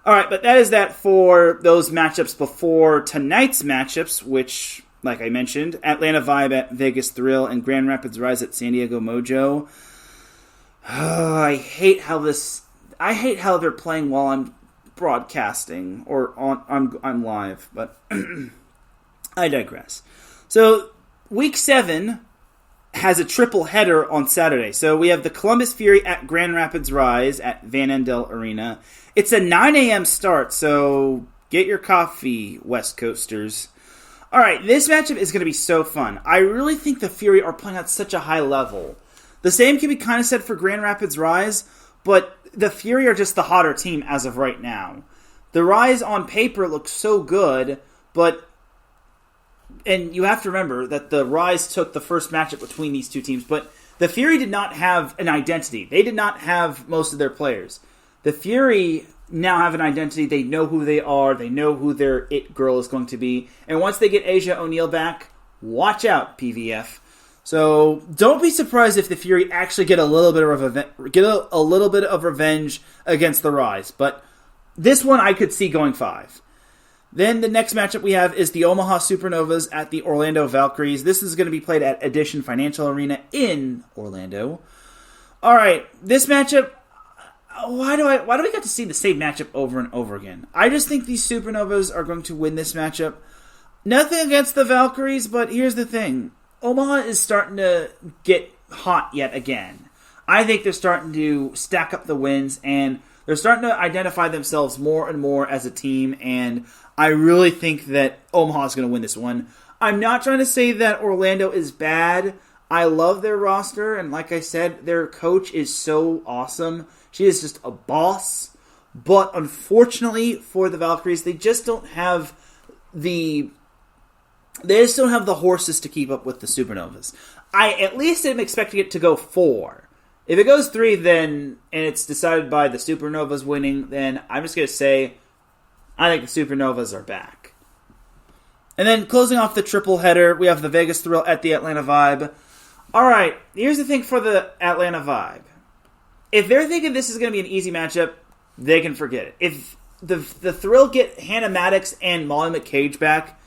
Alright, but that is that for those matchups before tonight's matchups, which, like I mentioned, Atlanta Vibe at Vegas Thrill and Grand Rapids Rise at San Diego Mojo. I hate how they're playing while I'm broadcasting or I'm live, but I digress. So Week 7 has a triple header on Saturday. So we have the Columbus Fury at Grand Rapids Rise at Van Andel Arena. It's a 9 a.m. start, so get your coffee, West Coasters. All right, this matchup is going to be so fun. I really think the Fury are playing at such a high level. The same can be kind of said for Grand Rapids Rise, but the Fury are just the hotter team as of right now. The Rise on paper looks so good, and you have to remember that the Rise took the first matchup between these two teams, but the Fury did not have an identity. They did not have most of their players. The Fury now have an identity. They know who they are. They know who their it girl is going to be. And once they get Asia O'Neal back, watch out, PVF. So don't be surprised if the Fury actually get a little bit of revenge against the Rise. But this one I could see going 5. Then the next matchup we have is the Omaha Supernovas at the Orlando Valkyries. This is going to be played at Edition Financial Arena in Orlando. All right, this matchup. Why do we get to see the same matchup over and over again? I just think these Supernovas are going to win this matchup. Nothing against the Valkyries, but here's the thing. Omaha is starting to get hot yet again. I think they're starting to stack up the wins, and they're starting to identify themselves more and more as a team, and I really think that Omaha is going to win this one. I'm not trying to say that Orlando is bad. I love their roster, and like I said, their coach is so awesome. She is just a boss. But unfortunately for the Valkyries, they just don't have the horses to keep up with the Supernovas. I at least am expecting it to go 4. If it goes 3, then and it's decided by the Supernovas winning, then I'm just going to say I think the Supernovas are back. And then closing off the triple header, we have the Vegas Thrill at the Atlanta Vibe. All right, here's the thing for the Atlanta Vibe. If they're thinking this is going to be an easy matchup, they can forget it. If the Thrill get Hannah Maddox and Molly McCage back,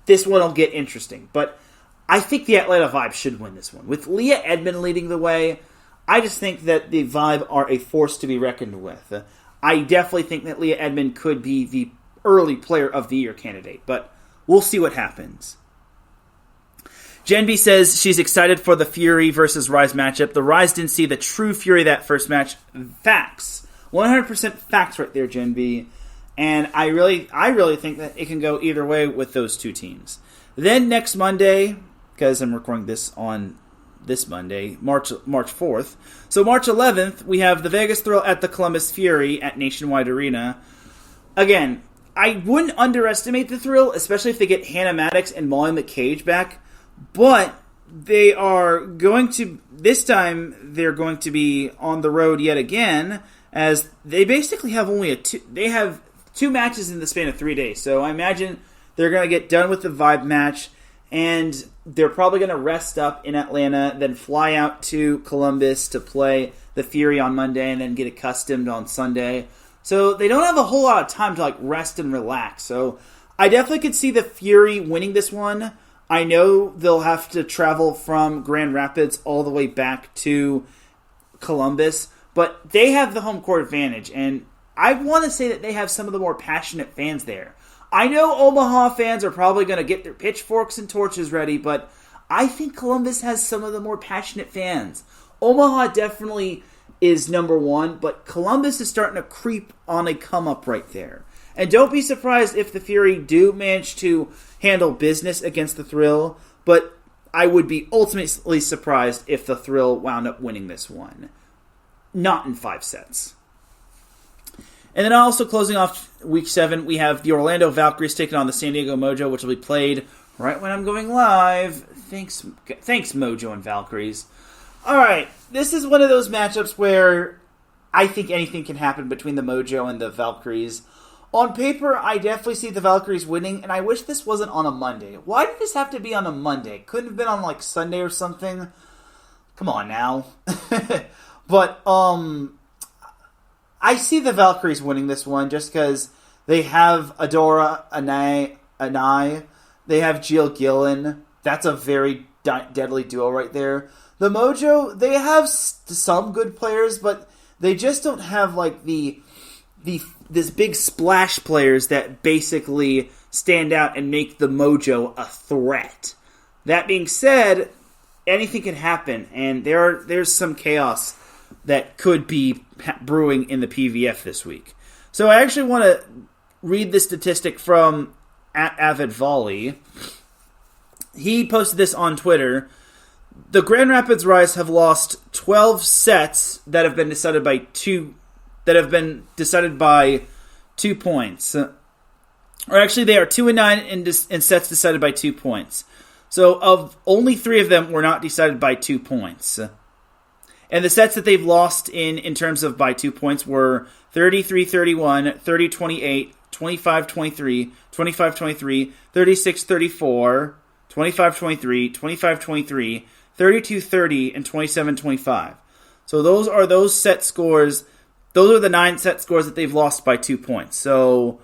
this one will get interesting. But I think the Atlanta Vibe should win this one. With Leah Edmond leading the way, I just think that the Vibe are a force to be reckoned with. I definitely think that Leah Edmond could be the early player of the year candidate, but we'll see what happens. Jen B says she's excited for the Fury versus Rise matchup. The Rise didn't see the true Fury that first match. Facts. 100% facts right there, Jen B. And I really think that it can go either way with those two teams. Then next Monday, because I'm recording this on this Monday, March 4th. So March 11th, we have the Vegas Thrill at the Columbus Fury at Nationwide Arena. Again, I wouldn't underestimate the Thrill, especially if they get Hannah Maddox and Molly McCage back. But they are going to, this time, they're going to be on the road yet again, as they basically have they have 2 matches in the span of 3 days. So I imagine they're going to get done with the Vibe match, and they're probably going to rest up in Atlanta, then fly out to Columbus to play the Fury on Monday, and then get accustomed on Sunday. So they don't have a whole lot of time to rest and relax. So I definitely could see the Fury winning this one. I know they'll have to travel from Grand Rapids all the way back to Columbus, but they have the home court advantage, and I want to say that they have some of the more passionate fans there. I know Omaha fans are probably going to get their pitchforks and torches ready, but I think Columbus has some of the more passionate fans. Omaha definitely is number 1, but Columbus is starting to creep on a come-up right there. And don't be surprised if the Fury do manage to handle business against the Thrill, but I would be ultimately surprised if the Thrill wound up winning this one. Not in 5 sets. And then also closing off Week 7, we have the Orlando Valkyries taking on the San Diego Mojo, which will be played right when I'm going live. Thanks Mojo and Valkyries. All right, this is one of those matchups where I think anything can happen between the Mojo and the Valkyries. On paper, I definitely see the Valkyries winning, and I wish this wasn't on a Monday. Why did this have to be on a Monday? Couldn't have been on Sunday or something? Come on now. But I see the Valkyries winning this one just because they have Adora Anai. They have Jill Gillen. That's a very deadly duo right there. The Mojo, they have some good players, but they just don't have this big splash players that basically stand out and make the Mojo a threat. That being said, anything can happen, and there's some chaos that could be brewing in the PVF this week. So I actually want to read this statistic from @AvidVolley. He posted this on Twitter. The Grand Rapids Rise have lost 12 sets that have been decided by 2 points. Or actually, they are 2-9 in sets decided by 2 points. So of only 3 of them were not decided by 2 points. And the sets that they've lost in terms of by 2 points were 33-31, 30-28, 25-23, 25-23, 36-34, 25-23, 25-23, 32-30, and 27-25. So those are those set scores. Those are the 9 set scores that they've lost by 2 points. So,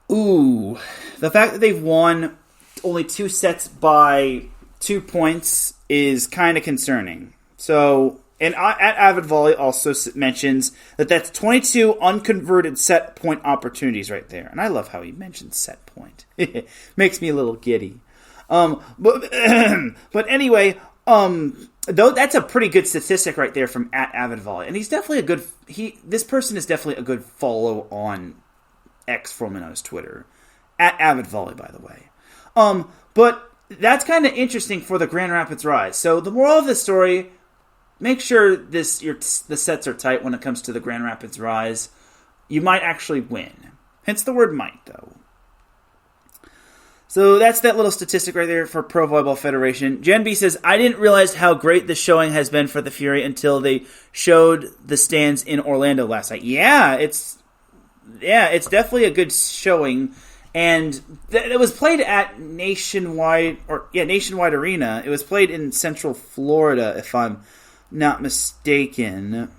the fact that they've won only 2 sets by 2 points is kind of concerning. So, and at Avid Volley also mentions that that's 22 unconverted set point opportunities right there. And I love how he mentions set point. Makes me a little giddy. But anyway, though that's a pretty good statistic right there from at Avid Volley. And he's definitely this person is definitely a good follow on X, formerly known as Twitter. At Avid Volley, by the way. But that's kind of interesting for the Grand Rapids Rise. So the moral of the story, make sure the sets are tight when it comes to the Grand Rapids Rise. You might actually win. Hence the word might, though. So that's that little statistic right there for Pro Volleyball Federation. Jen B says, I didn't realize how great the showing has been for the Fury until they showed the stands in Orlando last night. Yeah, it's definitely a good showing. And it was played at Nationwide Arena. It was played in Central Florida, if I'm not mistaken.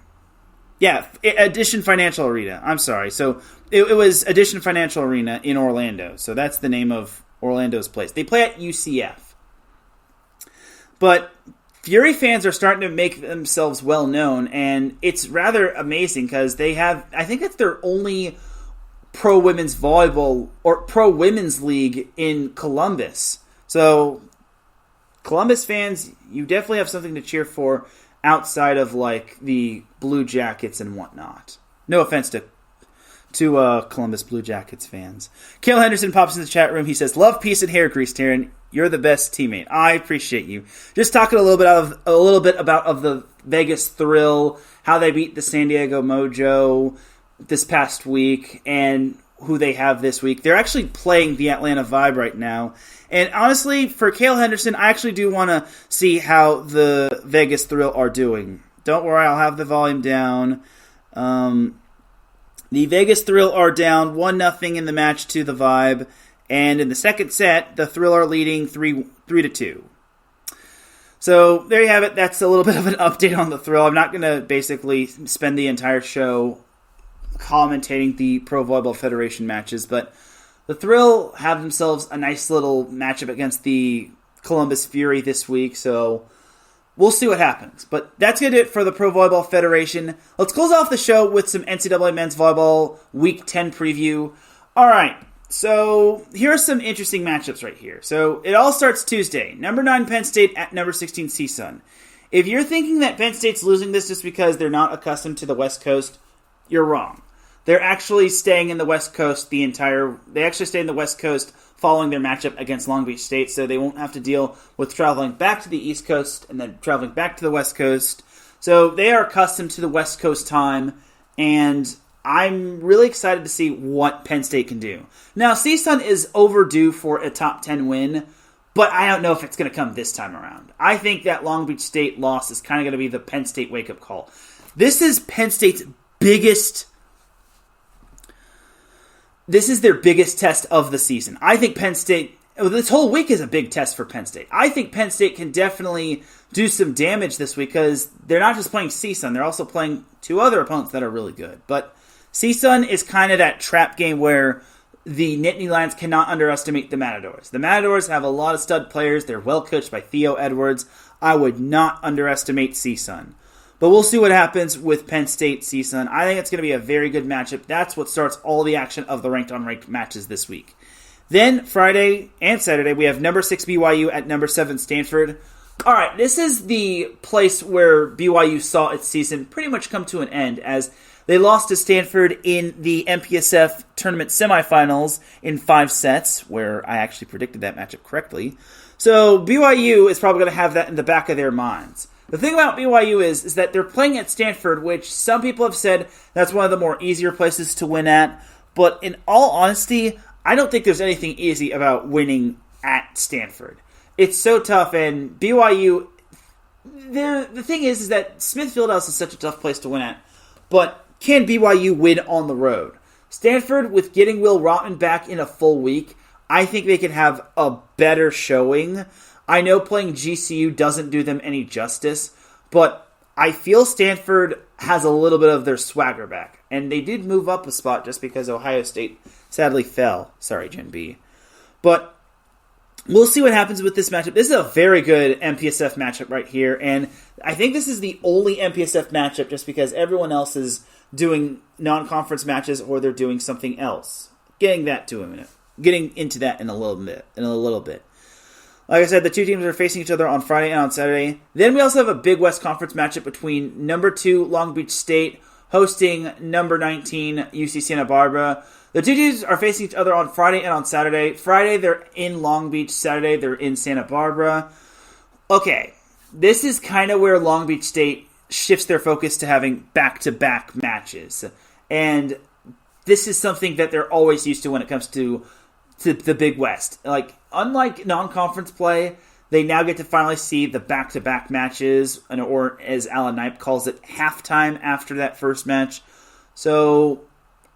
Yeah, Addition Financial Arena. I'm sorry. So it was Addition Financial Arena in Orlando. So that's the name of Orlando's place. They play at UCF. But Fury fans are starting to make themselves well known, and it's rather amazing because they have, I think it's their only pro women's volleyball or pro women's league in Columbus. So Columbus fans, you definitely have something to cheer for outside of like the Blue Jackets and whatnot. No offense to Columbus Blue Jackets fans. Cale Henderson pops in the chat room. He says, "Love, peace, and hair grease, Teran. You're the best teammate." I appreciate you. Just talking a little bit about the Vegas Thrill, how they beat the San Diego Mojo this past week, and who they have this week. They're actually playing the Atlanta Vibe right now. And honestly, for Cale Henderson, I actually do want to see how the Vegas Thrill are doing. Don't worry, I'll have the volume down. The Vegas Thrill are down 1-0 in the match to the Vibe. And in the second set, the Thrill are leading 3-2. So there you have it. That's a little bit of an update on the Thrill. I'm not going to basically spend the entire show commentating the Pro Volleyball Federation matches, but the Thrill have themselves a nice little matchup against the Columbus Fury this week, so we'll see what happens. But that's going to do it for the Pro Volleyball Federation. Let's close off the show with some NCAA Men's Volleyball Week 10 preview. All right, so here are some interesting matchups right here. So it all starts Tuesday. Number 9 Penn State at number 16 CSUN. If you're thinking that Penn State's losing this just because they're not accustomed to the West Coast, you're wrong. They're actually staying in the West Coast they actually stay in the West Coast following their matchup against Long Beach State, so they won't have to deal with traveling back to the East Coast and then traveling back to the West Coast. So they are accustomed to the West Coast time, and I'm really excited to see what Penn State can do. Now, CSUN is overdue for a top 10 win, but I don't know if it's going to come this time around. I think that Long Beach State loss is kind of going to be the Penn State wake-up call. This is Penn State's This is their biggest test of the season. I think Penn State, this whole week is a big test for Penn State. I think Penn State can definitely do some damage this week because they're not just playing CSUN, they're also playing 2 other opponents that are really good. But CSUN is kind of that trap game where the Nittany Lions cannot underestimate the Matadors. The Matadors have a lot of stud players. They're well coached by Theo Edwards. I would not underestimate CSUN. But we'll see what happens with Penn State CSUN. I think it's going to be a very good matchup. That's what starts all the action of the ranked-on-ranked matches this week. Then, Friday and Saturday, we have number 6 BYU at number 7 Stanford. All right, this is the place where BYU saw its season pretty much come to an end as they lost to Stanford in the MPSF tournament semifinals in 5 sets, where I actually predicted that matchup correctly. So BYU is probably going to have that in the back of their minds. The thing about BYU is that they're playing at Stanford, which some people have said that's one of the more easier places to win at. But in all honesty, I don't think there's anything easy about winning at Stanford. It's so tough, and BYU, the thing is that Smith Fieldhouse is such a tough place to win at. But can BYU win on the road? Stanford, with getting Will Rotten back in a full week, I think they can have a better showing. I know playing GCU doesn't do them any justice, but I feel Stanford has a little bit of their swagger back. And they did move up a spot just because Ohio State sadly fell. Sorry, Gen B. But we'll see what happens with this matchup. This is a very good MPSF matchup right here, and I think this is the only MPSF matchup just because everyone else is doing non-conference matches or they're doing something else. Getting into that in a little bit. Like I said, the two teams are facing each other on Friday and on Saturday. Then we also have a big West Conference matchup between number 2 Long Beach State hosting number 19 UC Santa Barbara. The two teams are facing each other on Friday and on Saturday. Friday, they're in Long Beach. Saturday, they're in Santa Barbara. Okay, this is kind of where Long Beach State shifts their focus to having back-to-back matches. And this is something that they're always used to when it comes to the Big West. Like, unlike non-conference play, they now get to finally see the back-to-back matches, or as Alan Knipe calls it, halftime after that first match. So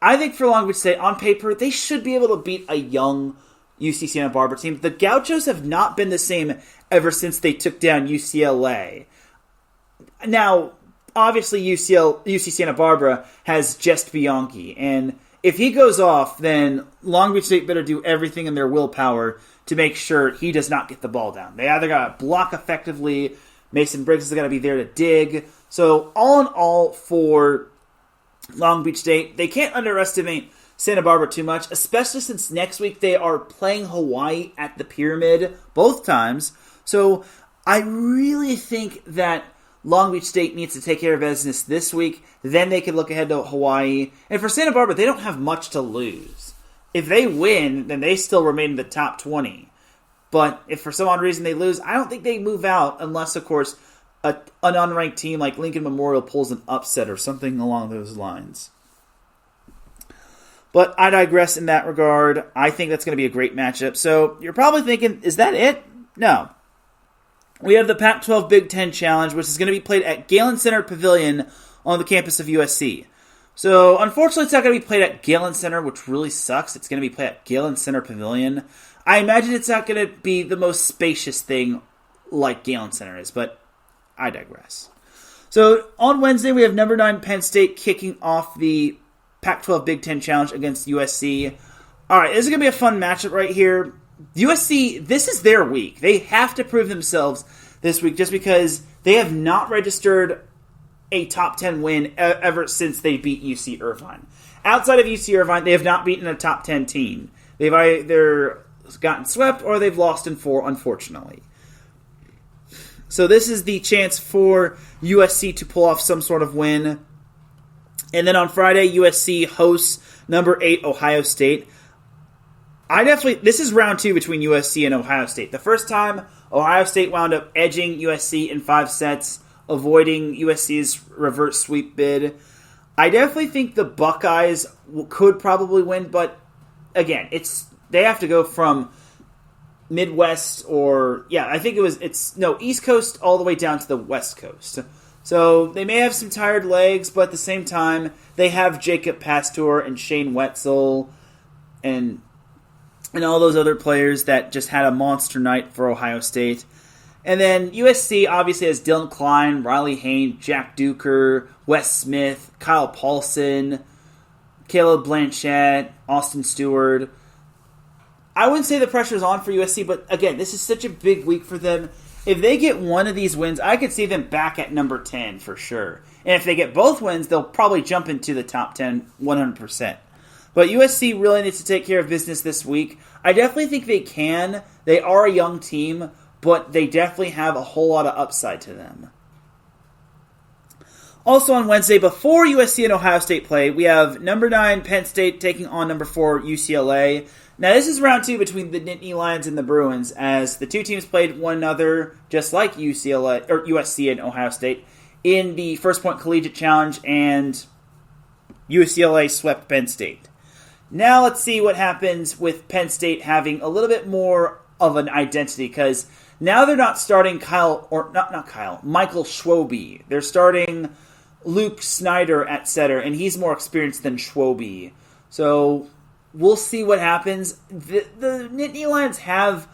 I think for Long Beach State, on paper, they should be able to beat a young UC Santa Barbara team. The Gauchos have not been the same ever since they took down UCLA. Now, obviously, UC Santa Barbara has Just Bianchi, and if he goes off, then Long Beach State better do everything in their willpower to make sure he does not get the ball down. They either got to block effectively, Mason Briggs is going to be there to dig. So, all in all, for Long Beach State, they can't underestimate Santa Barbara too much, especially since next week they are playing Hawaii at the Pyramid both times. So I really think that Long Beach State needs to take care of business this week. Then they can look ahead to Hawaii. And for Santa Barbara, they don't have much to lose. If they win, then they still remain in the top 20. But if for some odd reason they lose, I don't think they move out unless, of course, an unranked team like Lincoln Memorial pulls an upset or something along those lines. But I digress in that regard. I think that's going to be a great matchup. So you're probably thinking, is that it? No. We have the Pac-12 Big Ten Challenge, which is going to be played at Galen Center Pavilion on the campus of USC. So unfortunately, it's not going to be played at Galen Center, which really sucks. It's going to be played at Galen Center Pavilion. I imagine it's not going to be the most spacious thing like Galen Center is, but I digress. So on Wednesday, we have number 9 Penn State kicking off the Pac-12 Big Ten Challenge against USC. All right, this is going to be a fun matchup right here. USC, this is their week. They have to prove themselves this week just because they have not registered a top 10 win ever since they beat UC Irvine. Outside of UC Irvine, they have not beaten a top 10 team. They've either gotten swept or they've lost in 4, unfortunately. So this is the chance for USC to pull off some sort of win. And then on Friday, USC hosts number 8 Ohio State. This is round 2 between USC and Ohio State. The first time, Ohio State wound up edging USC in 5 sets, avoiding USC's reverse sweep bid. I definitely think the Buckeyes could probably win, but again, they have to go from Midwest East Coast all the way down to the West Coast. So they may have some tired legs, but at the same time, they have Jacob Pastor and Shane Wetzel and all those other players that just had a monster night for Ohio State. And then USC obviously has Dylan Klein, Riley Haynes, Jack Duker, Wes Smith, Kyle Paulson, Caleb Blanchett, Austin Stewart. I wouldn't say the pressure is on for USC, but again, this is such a big week for them. If they get one of these wins, I could see them back at number 10 for sure. And if they get both wins, they'll probably jump into the top 10 100%. But USC really needs to take care of business this week. I definitely think they can. They are a young team, but they definitely have a whole lot of upside to them. Also on Wednesday, before USC and Ohio State play, we have number 9 Penn State taking on number 4 UCLA. Now this is round 2 between the Nittany Lions and the Bruins, as the two teams played one another, just like USC and Ohio State, in the First Point Collegiate Challenge, and UCLA swept Penn State. Now let's see what happens with Penn State having a little bit more of an identity, because now they're not starting Michael Schwobe. They're starting Luke Snyder at setter, and he's more experienced than Schwobe. So we'll see what happens. The Nittany Lions have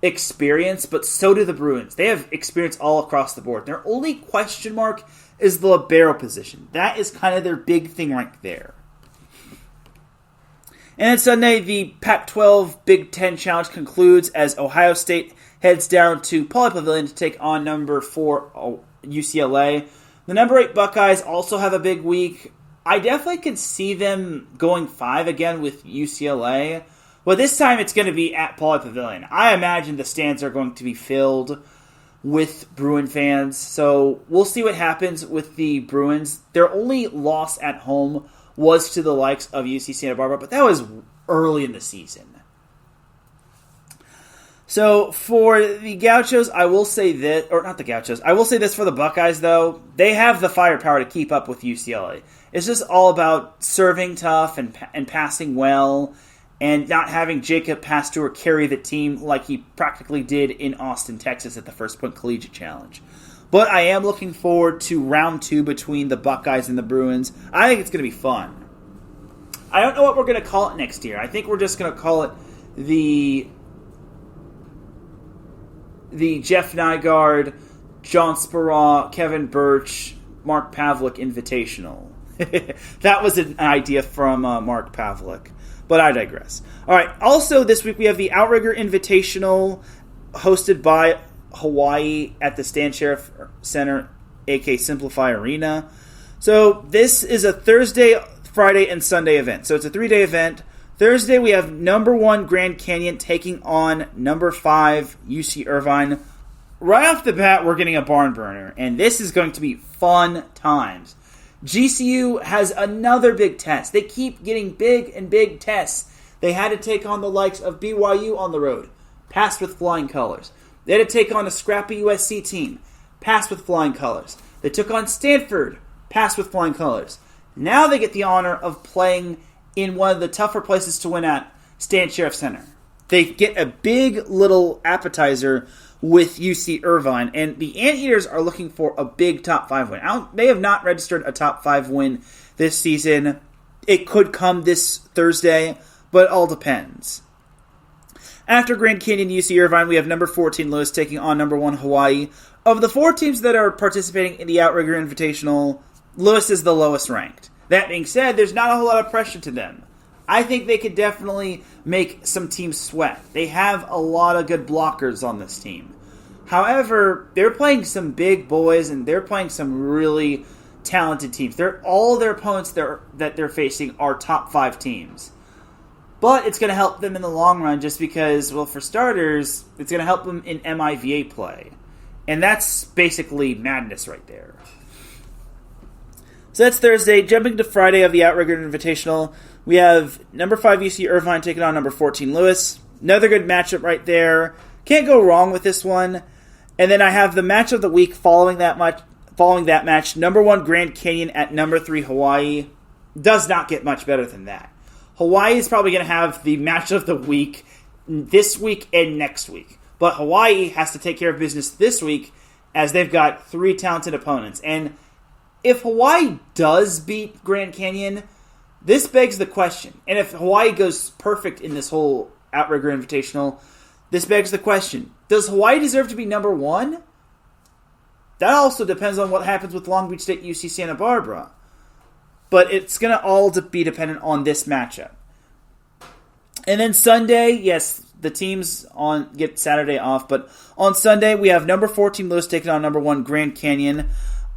experience, but so do the Bruins. They have experience all across the board. Their only question mark is the libero position. That is kind of their big thing right there. And then Sunday, the Pac-12 Big Ten Challenge concludes as Ohio State heads down to Pauley Pavilion to take on number 4 UCLA. The number 8 Buckeyes also have a big week. I definitely could see them going 5 again with UCLA. But this time it's going to be at Pauley Pavilion. I imagine the stands are going to be filled with Bruin fans. So we'll see what happens with the Bruins. Their only loss at home was to the likes of UC Santa Barbara, but that was early in the season. So for the Gauchos, I will say this, or not the Gauchos, I will say this for the Buckeyes, though. They have the firepower to keep up with UCLA. It's just all about serving tough and passing well and not having Jacob Pasteur carry the team like he practically did in Austin, Texas at the First Point Collegiate Challenge. But I am looking forward to round 2 between the Buckeyes and the Bruins. I think it's going to be fun. I don't know what we're going to call it next year. I think we're just going to call it the Jeff Nygaard, John Speraw, Kevin Birch, Mark Pavlik Invitational. That was an idea from Mark Pavlik, but I digress. All right, also this week we have the Outrigger Invitational hosted by Hawaii at the Stan Sheriff Center, aka Simplify Arena. So this is a Thursday, Friday, and Sunday event. So it's a 3-day event. Thursday, we have number 1 Grand Canyon taking on number 5 UC Irvine. Right off the bat, we're getting a barn burner, and this is going to be fun times. GCU has another big test. They keep getting big and big tests. They had to take on the likes of BYU on the road, passed with flying colors. They had to take on a scrappy USC team, passed with flying colors. They took on Stanford, passed with flying colors. Now they get the honor of playing in one of the tougher places to win at, Stan Sheriff Center. They get a big little appetizer with UC Irvine, and the Anteaters are looking for a big top 5 win. They have not registered a top 5 win this season. It could come this Thursday, but it all depends. After Grand Canyon UC Irvine, we have number 14 Lewis taking on number 1 Hawaii. Of the 4 teams that are participating in the Outrigger Invitational, Lewis is the lowest ranked. That being said, there's not a whole lot of pressure to them. I think they could definitely make some teams sweat. They have a lot of good blockers on this team. However, they're playing some big boys, and they're playing some really talented teams. All their opponents that they're facing are top 5 teams. But it's going to help them in the long run just because, well, for starters, it's going to help them in MIVA play. And that's basically madness right there. So that's Thursday. Jumping to Friday of the Outrigger Invitational, we have number 5 UC Irvine taking on number 14 Lewis. Another good matchup right there. Can't go wrong with this one. And then I have the match of the week following that match. Number 1 Grand Canyon at number 3 Hawaii. Does not get much better than that. Hawaii is probably going to have the match of the week this week and next week. But Hawaii has to take care of business this week as they've got 3 talented opponents. And if Hawaii does beat Grand Canyon, this begs the question. And if Hawaii goes perfect in this whole Outrigger Invitational, this begs the question. Does Hawaii deserve to be number 1? That also depends on what happens with Long Beach State UC Santa Barbara. But it's going to all be dependent on this matchup. And then Sunday, yes, the teams get Saturday off. But on Sunday, we have number 14 Lewis taking on number 1 Grand Canyon.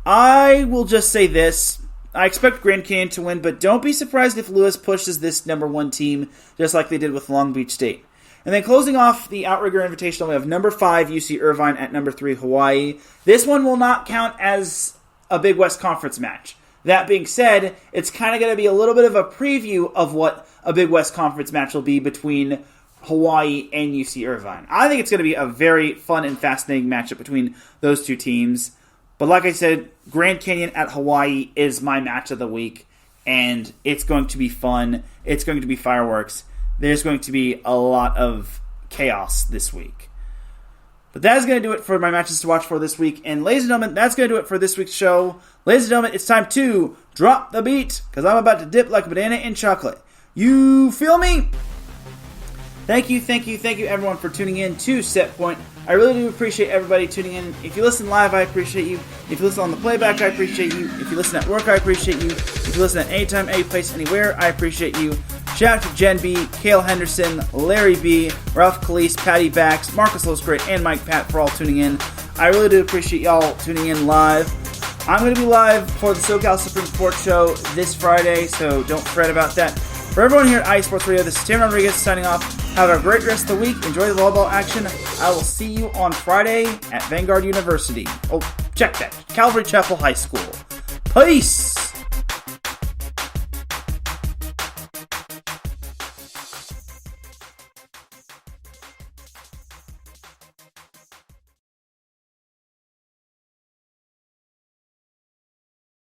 I will just say this. I expect Grand Canyon to win, but don't be surprised if Lewis pushes this number 1 team just like they did with Long Beach State. And then closing off the Outrigger Invitational, we have number 5 UC Irvine at number 3 Hawaii. This one will not count as a Big West Conference match. That being said, it's kind of going to be a little bit of a preview of what a Big West Conference match will be between Hawaii and UC Irvine. I think it's going to be a very fun and fascinating matchup between those 2 teams. But like I said, Grand Canyon at Hawaii is my match of the week, and it's going to be fun. It's going to be fireworks. There's going to be a lot of chaos this week. But that is going to do it for my matches to watch for this week. And ladies and gentlemen, that's going to do it for this week's show. Ladies and gentlemen, it's time to drop the beat, because I'm about to dip like a banana in chocolate. You feel me? Thank you everyone for tuning in to Set Point. I really do appreciate everybody tuning in. If you listen live, I appreciate you. If you listen on the playback, I appreciate you. If you listen at work, I appreciate you. If you listen at any time, any place, anywhere, I appreciate you. Shout out to Jen B, Cale Henderson, Larry B, Ralph Calise, Patty Bax, Marcus Losgren, and Mike Pat for all tuning in. I really do appreciate y'all tuning in live. I'm going to be live for the SoCal Supreme Sports Show this Friday, so don't fret about that. For everyone here at iSports Radio, this is Teran Rodriguez signing off. Have a great rest of the week. Enjoy the volleyball action. I will see you on Friday at Vanguard University. Oh, check that. Calvary Chapel High School. Peace!